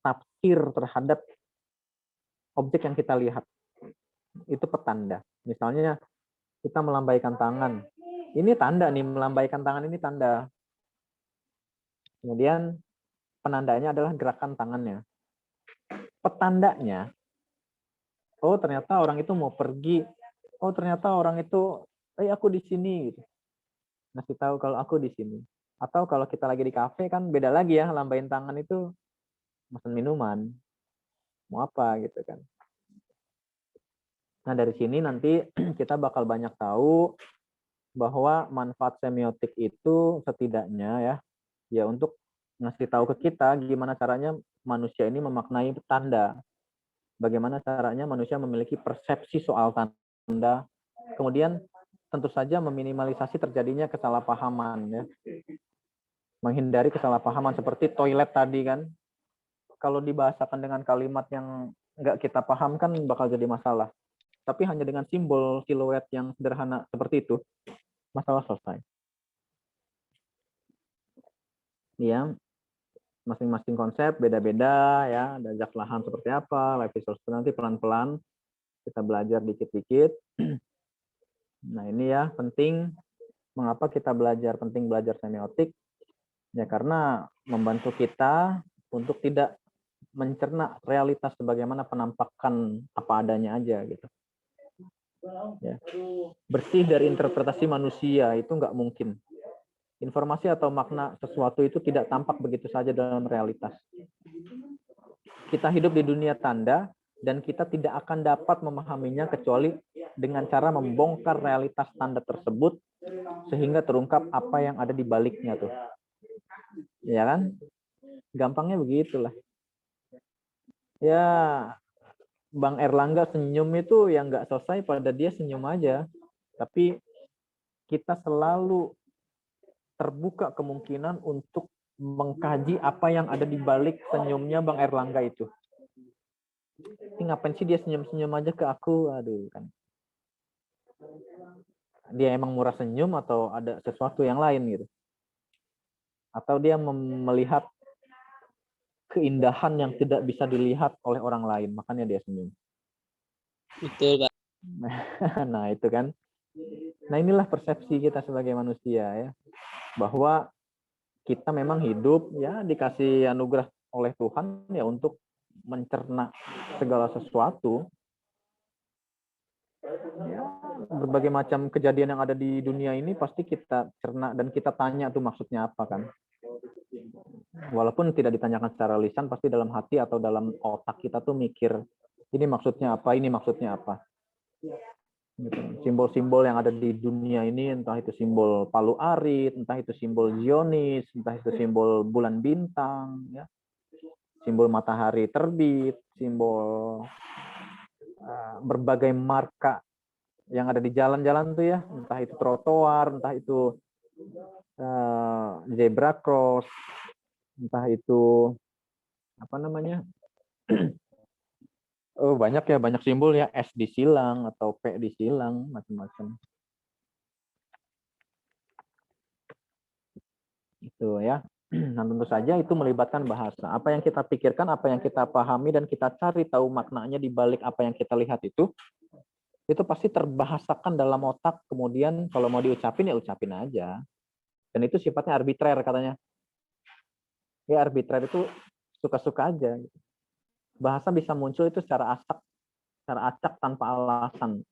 tafsir terhadap objek yang kita lihat. Itu petanda. Misalnya kita melambaikan tangan. Ini tanda nih, melambaikan tangan ini tanda. Kemudian penandanya adalah gerakan tangannya. Petandanya, oh ternyata orang itu mau pergi. Oh ternyata orang itu, aku di sini. Gitu. Ngasih tahu kalau aku di sini. Atau kalau kita lagi di kafe kan beda lagi ya, lambain tangan itu mesen minuman. Mau apa gitu kan. Nah dari sini nanti kita bakal banyak tahu bahwa manfaat semiotik itu setidaknya ya untuk ngasih tahu ke kita gimana caranya manusia ini memaknai tanda. Bagaimana caranya manusia memiliki persepsi soal tanda. Kemudian tentu saja meminimalisasi terjadinya kesalahpahaman ya. Menghindari kesalahpahaman seperti toilet tadi kan. Kalau dibahasakan dengan kalimat yang nggak kita paham kan bakal jadi masalah. Tapi hanya dengan simbol siluet yang sederhana seperti itu, masalah selesai. Ya, masing-masing konsep beda-beda ya. Ada Jacques Lacan seperti apa, Levi-Strauss nanti pelan-pelan kita belajar dikit-dikit. Nah ini ya penting. Mengapa kita penting belajar semiotik? Ya karena membantu kita untuk tidak mencerna realitas sebagaimana penampakan apa adanya aja gitu. Ya. Bersih dari interpretasi manusia itu nggak mungkin. Informasi atau makna sesuatu itu tidak tampak begitu saja dalam realitas. Kita hidup di dunia tanda, dan kita tidak akan dapat memahaminya kecuali dengan cara membongkar realitas tanda tersebut sehingga terungkap apa yang ada di baliknya tuh. Ya kan? Gampangnya begitulah. Ya, Bang Erlangga senyum itu yang nggak selesai pada dia senyum aja. Tapi kita selalu terbuka kemungkinan untuk mengkaji apa yang ada di balik senyumnya Bang Erlangga itu. Ini ngapain sih dia senyum-senyum aja ke aku? Aduh kan. Dia emang murah senyum atau ada sesuatu yang lain gitu. Atau dia melihat keindahan yang tidak bisa dilihat oleh orang lain, makanya dia senyum. Betul, Pak. Nah, itu kan. Nah, inilah persepsi kita sebagai manusia ya. Bahwa kita memang hidup ya dikasih anugerah oleh Tuhan ya untuk mencerna segala sesuatu. Ya, berbagai macam kejadian yang ada di dunia ini pasti kita cerna dan kita tanya tuh maksudnya apa kan. Walaupun tidak ditanyakan secara lisan, pasti dalam hati atau dalam otak kita tuh mikir, ini maksudnya apa, ini maksudnya apa. Simbol-simbol yang ada di dunia ini, entah itu simbol Palu Arit, entah itu simbol Zionis, entah itu simbol bulan bintang, ya, simbol matahari terbit, simbol berbagai marka yang ada di jalan-jalan tuh ya, entah itu trotoar, entah itu zebra cross, entah itu apa namanya, oh banyak ya, banyak simbol ya, S di silang atau P di silang, macam-macam. Itu ya. Nah, tentu saja itu melibatkan bahasa. Apa yang kita pikirkan, apa yang kita pahami, dan kita cari tahu maknanya di balik apa yang kita lihat itu pasti terbahasakan dalam otak, kemudian kalau mau diucapin ya ucapin aja. Dan itu sifatnya arbitrer katanya. Ya arbitrer itu suka-suka aja. Bahasa bisa muncul itu secara acak tanpa alasan.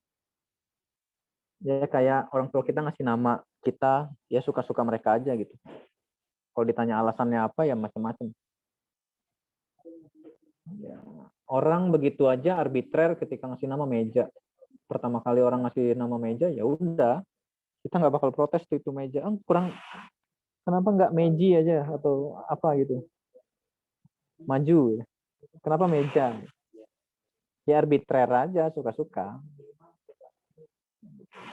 Ya kayak orang tua kita ngasih nama kita, ya suka-suka mereka aja gitu. Kalau ditanya alasannya apa ya macam-macam. Ya, orang begitu aja arbitrer ketika ngasih nama meja. Pertama kali orang ngasih nama meja, ya udah, kita nggak bakal protes tuh itu meja. Kurang, kenapa nggak meji aja atau apa gitu? Maju, kenapa meja? Ya arbitrer aja, suka-suka.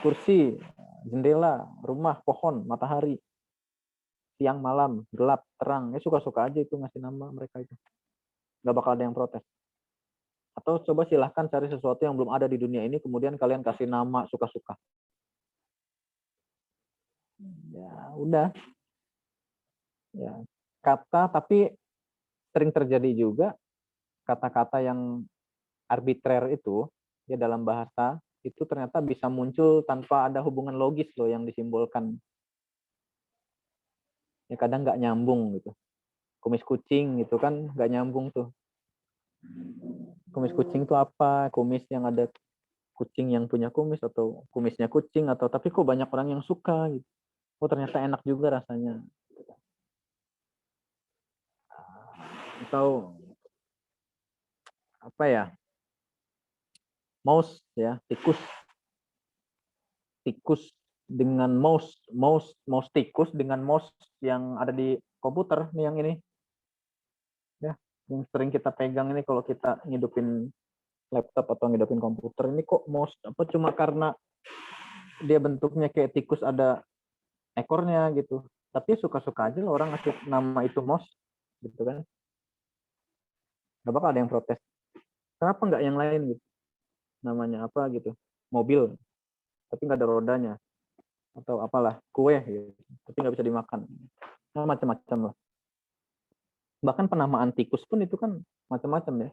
Kursi, jendela, rumah, pohon, matahari, siang, malam, gelap, terang, ya suka-suka aja itu ngasih nama mereka itu. Nggak bakal ada yang protes. Atau coba silahkan cari sesuatu yang belum ada di dunia ini, kemudian kalian kasih nama suka-suka. Ya udah. Ya, kata, tapi sering terjadi juga kata-kata yang arbitrer itu ya dalam bahasa itu ternyata bisa muncul tanpa ada hubungan logis loh yang disimbolkan. Ya kadang nggak nyambung gitu. Kumis kucing gitu kan nggak nyambung tuh. Kumis kucing itu apa? Kumis yang ada kucing yang punya kumis atau kumisnya kucing atau tapi kok banyak orang yang suka gitu. Oh ternyata enak juga rasanya. Atau apa ya? Mouse ya, tikus dengan mouse tikus dengan mouse yang ada di komputer nih yang ini. Ya, yang sering kita pegang ini kalau kita ngidupin laptop atau ngidupin komputer ini kok mouse apa cuma karena dia bentuknya kayak tikus ada ekornya gitu. Tapi suka-suka aja orang ngasih nama itu mouse gitu kan. Gak bakal ada yang protes. Kenapa nggak yang lain gitu? Namanya apa gitu? Mobil, tapi nggak ada rodanya. Atau apalah, kue gitu. Tapi nggak bisa dimakan. Nah, macam-macam lah. Bahkan penamaan tikus pun itu kan macam-macam ya.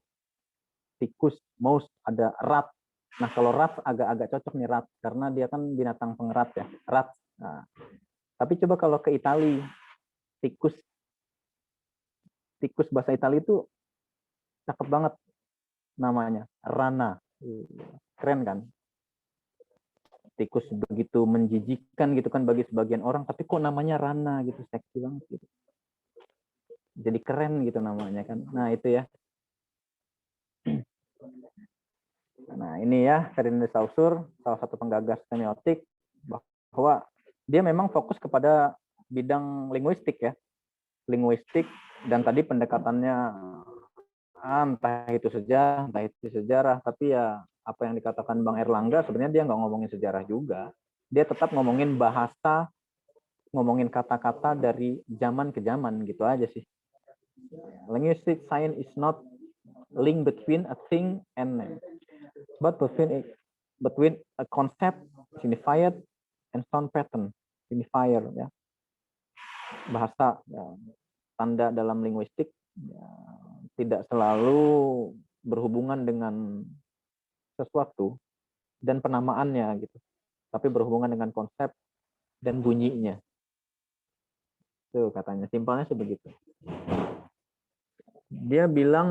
Tikus, mouse, ada rat. Nah, kalau rat agak-agak cocok nih rat. Karena dia kan binatang pengerat ya. Rat. Nah, tapi coba kalau ke Itali, tikus bahasa Itali itu cakep banget namanya. Rana. Keren kan? Tikus begitu menjijikkan gitu kan bagi sebagian orang. Tapi kok namanya Rana gitu. Seksi banget gitu. Jadi keren gitu namanya kan. Nah itu ya. Nah, ini ya Ferdinand de Saussure, salah satu penggagas semiotik, bahwa dia memang fokus kepada bidang linguistik ya. Linguistik, dan tadi pendekatannya entah itu sejarah, tapi ya apa yang dikatakan Bang Erlangga sebenarnya dia nggak ngomongin sejarah juga. Dia tetap ngomongin bahasa, ngomongin kata-kata dari zaman ke zaman gitu aja sih. Linguistic science is not link between a thing and name, but between a concept, signifier, and sound pattern, signifier ya. Bahasa ya, tanda dalam linguistik ya, tidak selalu berhubungan dengan sesuatu dan penamaannya gitu, tapi berhubungan dengan konsep dan bunyinya. Tuh katanya, simpelnya sebegitu. Dia bilang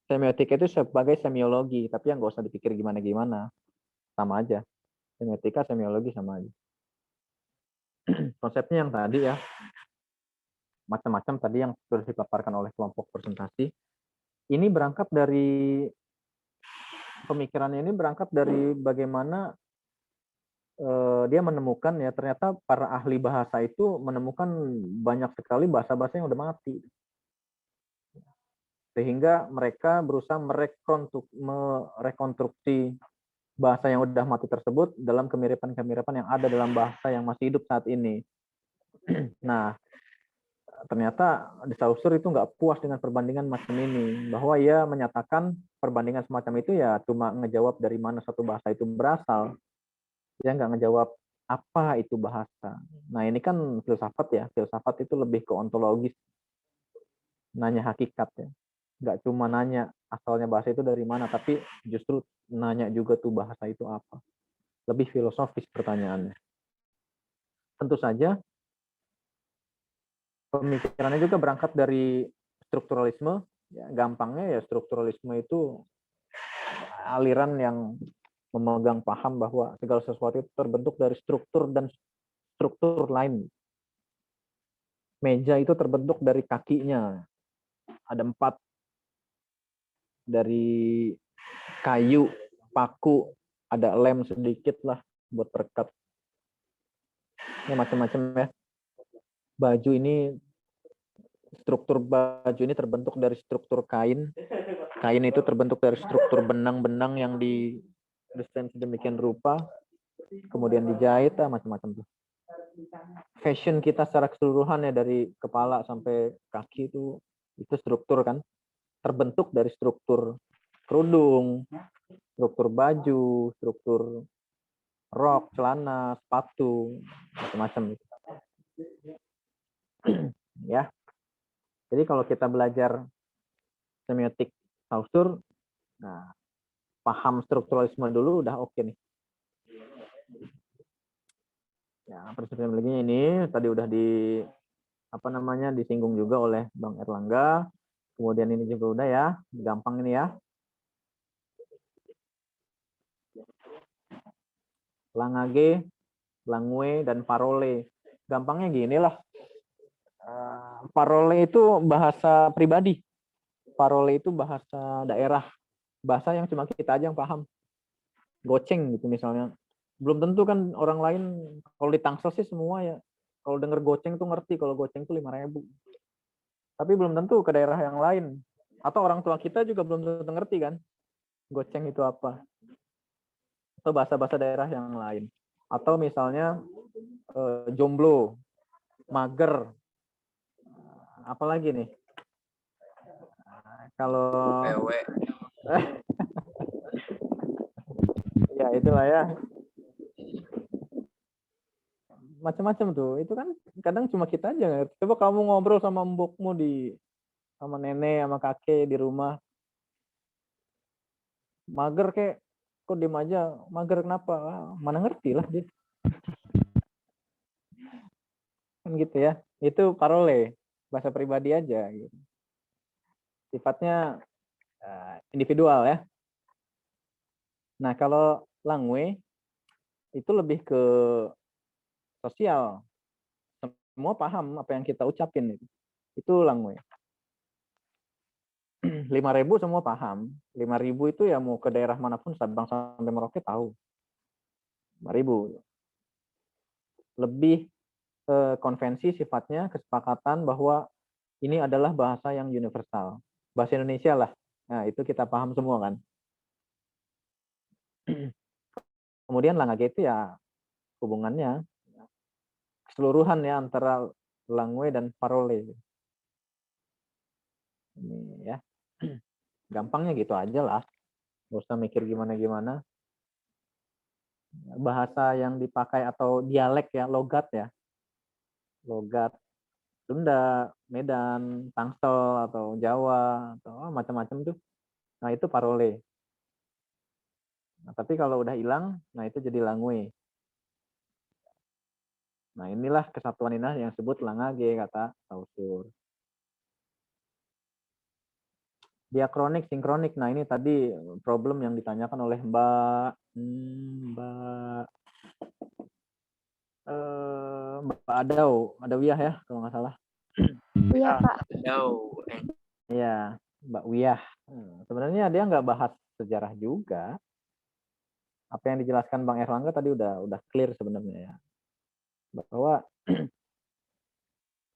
semiotika itu sebagai semiologi, tapi yang nggak usah dipikir gimana-gimana, sama aja. Semiotika, semiologi sama aja. Konsepnya yang tadi ya, macam-macam tadi yang sudah dipaparkan oleh kelompok presentasi. Ini berangkat dari pemikirannya, ini berangkat dari bagaimana dia menemukan ya, ternyata para ahli bahasa itu menemukan banyak sekali bahasa-bahasa yang udah mati. Sehingga mereka berusaha merekonstruksi bahasa yang udah mati tersebut dalam kemiripan-kemiripan yang ada dalam bahasa yang masih hidup saat ini. Nah, ternyata de Saussure itu nggak puas dengan perbandingan macam ini, bahwa ia menyatakan perbandingan semacam itu ya cuma ngejawab dari mana satu bahasa itu berasal, dia nggak ngejawab apa itu bahasa. Nah, ini kan filsafat ya, filsafat itu lebih ke ontologis, nanya hakikat ya. Nggak cuma nanya asalnya bahasa itu dari mana, tapi justru nanya juga tuh bahasa itu apa. Lebih filosofis pertanyaannya. Tentu saja pemikirannya juga berangkat dari strukturalisme. Ya, gampangnya ya strukturalisme itu aliran yang memegang paham bahwa segala sesuatu itu terbentuk dari struktur dan struktur lain. Meja itu terbentuk dari kakinya. Ada 4. Dari kayu, paku, ada lem sedikit lah buat perekat. Ini macam-macam ya. Baju ini, struktur baju ini terbentuk dari struktur kain. Kain itu terbentuk dari struktur benang-benang yang didesain sedemikian rupa, kemudian dijahit, macam-macam tuh. Fashion kita secara keseluruhan ya, dari kepala sampai kaki itu struktur kan. Terbentuk dari struktur kerudung, struktur baju, struktur rok, celana, sepatu, macam-macam. Ya. Jadi kalau kita belajar semiotik Saussure, nah, paham strukturalisme dulu udah oke nih. Ya, perspektif begini ini tadi udah disinggung juga oleh Bang Erlangga. Kemudian ini juga udah ya, gampang ini ya. Langage, langue, dan parole. Gampangnya gini lah. Parole itu bahasa pribadi. Parole itu bahasa daerah. Bahasa yang cuma kita aja yang paham. Goceng gitu misalnya. Belum tentu kan orang lain, kalau di Tangsel sih semua ya. Kalau denger goceng tuh ngerti, kalau goceng tuh 5.000. Tapi belum tentu ke daerah yang lain. Atau orang tua kita juga belum tentu ngerti kan. Goceng itu apa. Atau bahasa-bahasa daerah yang lain. Atau misalnya jomblo, mager, apalagi nih? Kalau ya itulah ya. Macam-macam tuh. Itu kan kadang cuma kita aja. Coba kamu ngobrol sama mbokmu sama nenek, sama kakek di rumah. Mager kek, kok diem aja. Mager kenapa? Mana ngerti lah dia. Kan gitu ya. Itu parole, bahasa pribadi aja. Gitu. Sifatnya individual ya. Nah kalau langue itu lebih ke sosial. Semua paham apa yang kita ucapin. Itu langue. 5.000 semua paham. 5.000 itu ya mau ke daerah manapun Sabang sampai Merauke tahu. 5.000. Lebih konvensi sifatnya kesepakatan bahwa ini adalah bahasa yang universal. Bahasa Indonesia lah. Nah, itu kita paham semua kan. Kemudian langue itu ya hubungannya keseluruhan ya antara langue dan parole. Ini ya. Gampangnya gitu aja lah. Nggak usah mikir gimana-gimana. Bahasa yang dipakai atau dialek ya, logat ya. Logat Sunda, Medan, Tangsel atau Jawa atau macam-macam tuh. Nah, itu parole. Nah, tapi kalau udah hilang, nah itu jadi langue. Nah, inilah kesatuan ini yang disebut langage kata Saussure. Diakronik, sinkronik. Nah, ini tadi problem yang ditanyakan oleh Mbak Adawiyah ya, kalau nggak salah. Iya, Pak. Iya, Mbak Wiyah. Sebenarnya dia nggak bahas sejarah juga. Apa yang dijelaskan Bang Erlangga tadi udah clear sebenarnya ya. Bahwa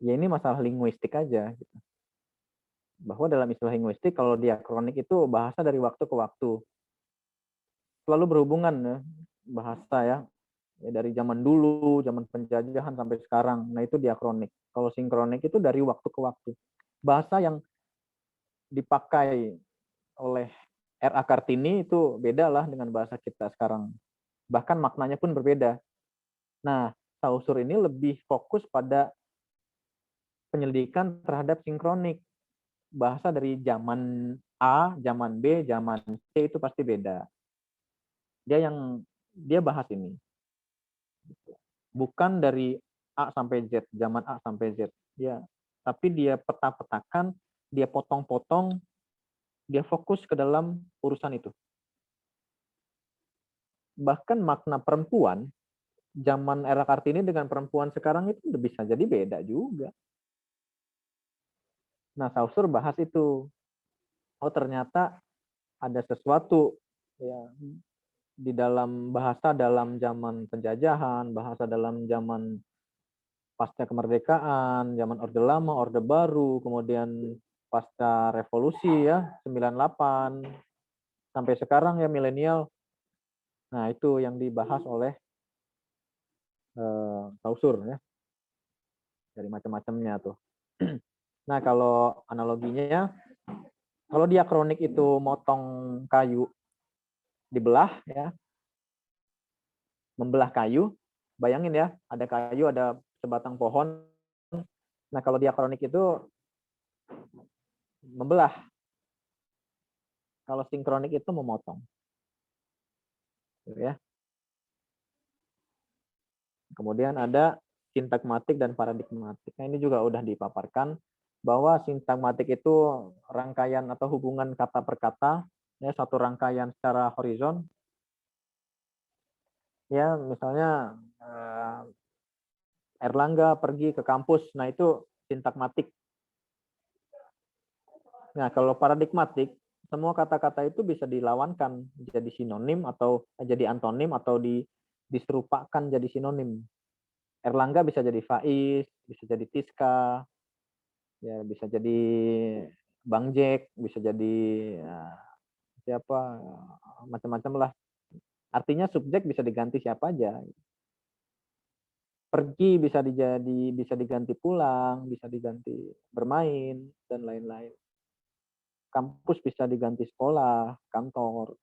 ya ini masalah linguistik aja gitu. Bahwa dalam istilah linguistik kalau diakronik itu bahasa dari waktu ke waktu. Selalu berhubungan ya, bahasa ya. Dari zaman dulu, zaman penjajahan sampai sekarang. Nah, itu diakronik. Kalau sinkronik itu dari waktu ke waktu. Bahasa yang dipakai oleh R.A. Kartini itu beda lah dengan bahasa kita sekarang. Bahkan maknanya pun berbeda. Nah, Saussure ini lebih fokus pada penyelidikan terhadap sinkronik. Bahasa dari zaman A, zaman B, zaman C itu pasti beda. Dia bahas ini. Bukan dari A sampai Z, zaman A sampai Z. Ya, tapi dia peta-petakan, dia potong-potong, dia fokus ke dalam urusan itu. Bahkan makna perempuan zaman era Kartini dengan perempuan sekarang itu bisa jadi beda juga. Nah, Saussure bahas itu. Oh, ternyata ada sesuatu ya di dalam bahasa dalam zaman penjajahan, bahasa dalam zaman pasca kemerdekaan, zaman Orde Lama, Orde Baru, kemudian pasca revolusi ya, 98 sampai sekarang ya milenial. Nah, itu yang dibahas oleh Saussure ya. Dari macam-macamnya tuh. Nah, kalau analoginya, kalau diakronik itu motong kayu dibelah ya, membelah kayu, bayangin ya, ada kayu, ada sebatang pohon. Nah, kalau diakronik itu membelah. Kalau sinkronik itu memotong. Ya. Kemudian ada sintagmatik dan paradigmatik. Nah, ini juga udah dipaparkan bahwa sintagmatik itu rangkaian atau hubungan kata per kata, ya, satu rangkaian secara horizon. Ya, misalnya Erlangga pergi ke kampus, nah itu sintagmatik. Nah, kalau paradigmatik, semua kata-kata itu bisa dilawankan jadi sinonim atau jadi antonim atau diserupakan jadi sinonim. Erlangga bisa jadi Faiz, bisa jadi Tiska, ya bisa jadi Bang Jack, bisa jadi ya, siapa, macam-macam lah. Artinya subjek bisa diganti siapa aja. Pergi bisa diganti pulang, bisa diganti bermain dan lain-lain. Kampus bisa diganti sekolah, kantor,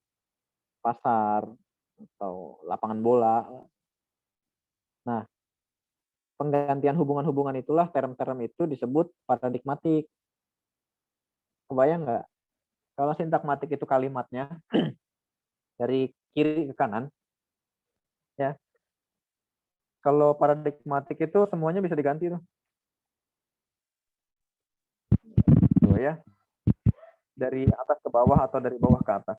pasar, atau lapangan bola. Nah, penggantian hubungan-hubungan itulah term-term itu disebut paradigmatik. Kebayang nggak? Kalau sintagmatik itu kalimatnya dari kiri ke kanan, ya. Kalau paradigmatik itu semuanya bisa diganti tuh. Tuh ya. Dari atas ke bawah atau dari bawah ke atas.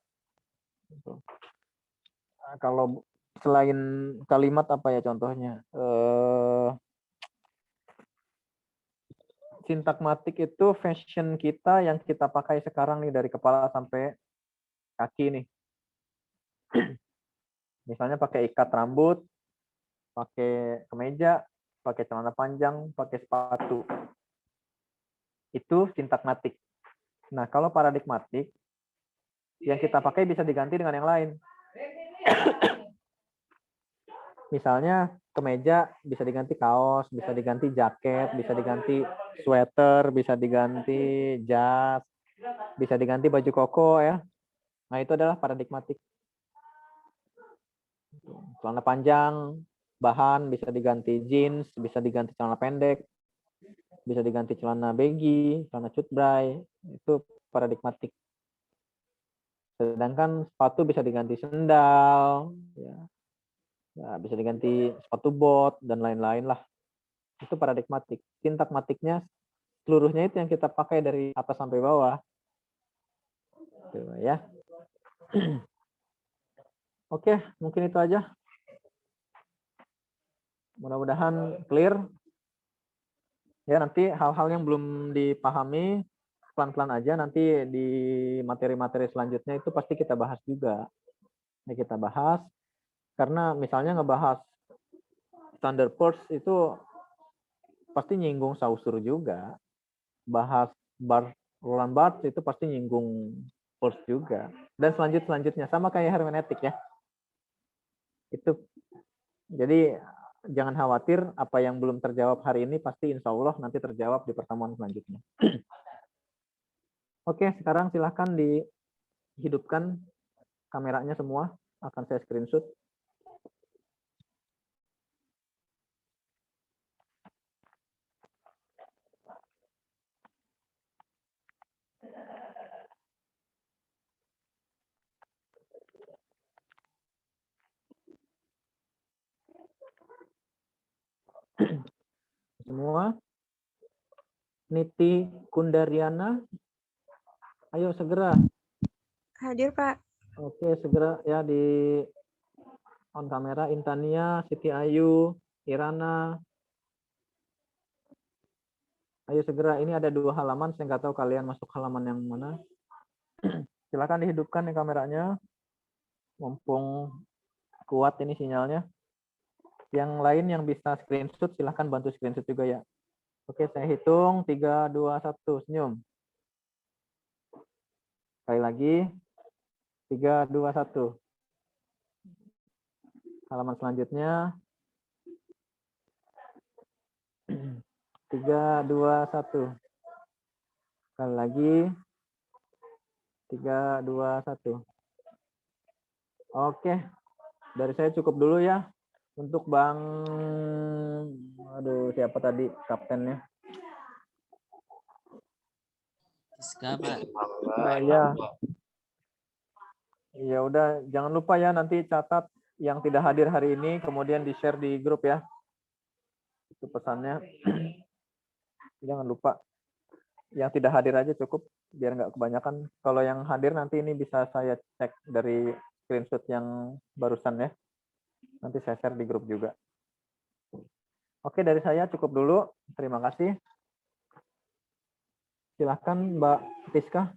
Nah, kalau selain kalimat apa ya contohnya? Sintakmatik itu fashion kita yang kita pakai sekarang nih dari kepala sampai kaki nih. Misalnya pakai ikat rambut, pakai kemeja, pakai celana panjang, pakai sepatu. Itu sintakmatik. Nah, kalau paradigmatik, yang kita pakai bisa diganti dengan yang lain. Misalnya kemeja bisa diganti kaos, bisa diganti jaket, bisa diganti sweater, bisa diganti jas, bisa diganti baju koko ya. Nah, itu adalah paradigmatik. Celana panjang, bahan bisa diganti jeans, bisa diganti celana pendek, bisa diganti celana baggy, celana cutbray, itu paradigmatik. Sedangkan sepatu bisa diganti sendal, ya. Ya, bisa diganti sepatu bot dan lain-lain lah. Itu paradigmatik. Sintakmatiknya seluruhnya itu yang kita pakai dari atas sampai bawah. Tuh, ya. Oke, mungkin itu aja. Mudah-mudahan clear. Ya, nanti hal-hal yang belum dipahami pelan-pelan aja, nanti di materi-materi selanjutnya itu pasti kita bahas juga. Ini kita bahas karena misalnya ngebahas standard force itu pasti nyinggung Saussure juga. Bahas Roland Barthes itu pasti nyinggung force juga. Dan selanjutnya sama kayak hermeneutik ya. Itu jadi jangan khawatir apa yang belum terjawab hari ini pasti insya Allah nanti terjawab di pertemuan selanjutnya. Oke, sekarang silahkan dihidupkan kameranya semua. Akan saya screenshot. Semua. Niti Kundaryana, ayo segera. Hadir, Pak. Oke, segera ya di on kamera. Intania, Siti Ayu, Irana. Ayo segera, ini ada 2 halaman, saya nggak tahu kalian masuk halaman yang mana. Silakan dihidupkan nih kameranya. Mumpung kuat ini sinyalnya. Yang lain yang bisa screenshot, silahkan bantu screenshot juga ya. Oke, saya hitung. 3, 2, 1, senyum. Sekali lagi. 3, 2, 1. Halaman selanjutnya. 3, 2, 1. Sekali lagi. 3, 2, 1. Oke. Dari saya cukup dulu ya. Untuk Bang, aduh siapa tadi kaptennya? Siska, Pak. Ya. Ya udah, jangan lupa ya nanti catat yang tidak hadir hari ini, kemudian di-share di grup ya. Itu pesannya. Jangan lupa. Yang tidak hadir aja cukup, biar nggak kebanyakan. Kalau yang hadir nanti ini bisa saya cek dari screenshot yang barusan ya. Nanti saya share di grup juga. Oke, dari saya cukup dulu. Terima kasih. Silahkan Mbak Tiska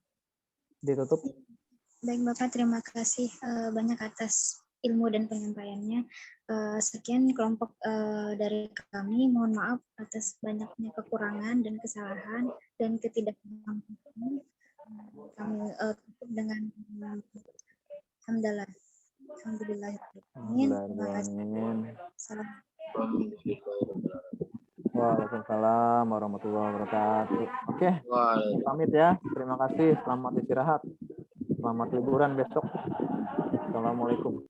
ditutup. Baik Bapak, terima kasih banyak atas ilmu dan penyampaiannya. Sekian kelompok dari kami. Mohon maaf atas banyaknya kekurangan dan kesalahan dan ketidakmampuan. Kami tutup dengan hamdalah. Alhamdulillah. Terima kasih. Waalaikumsalam warahmatullahi wabarakatuh. Oke, pamit ya. Terima kasih. Selamat istirahat. Selamat liburan besok. Assalamualaikum.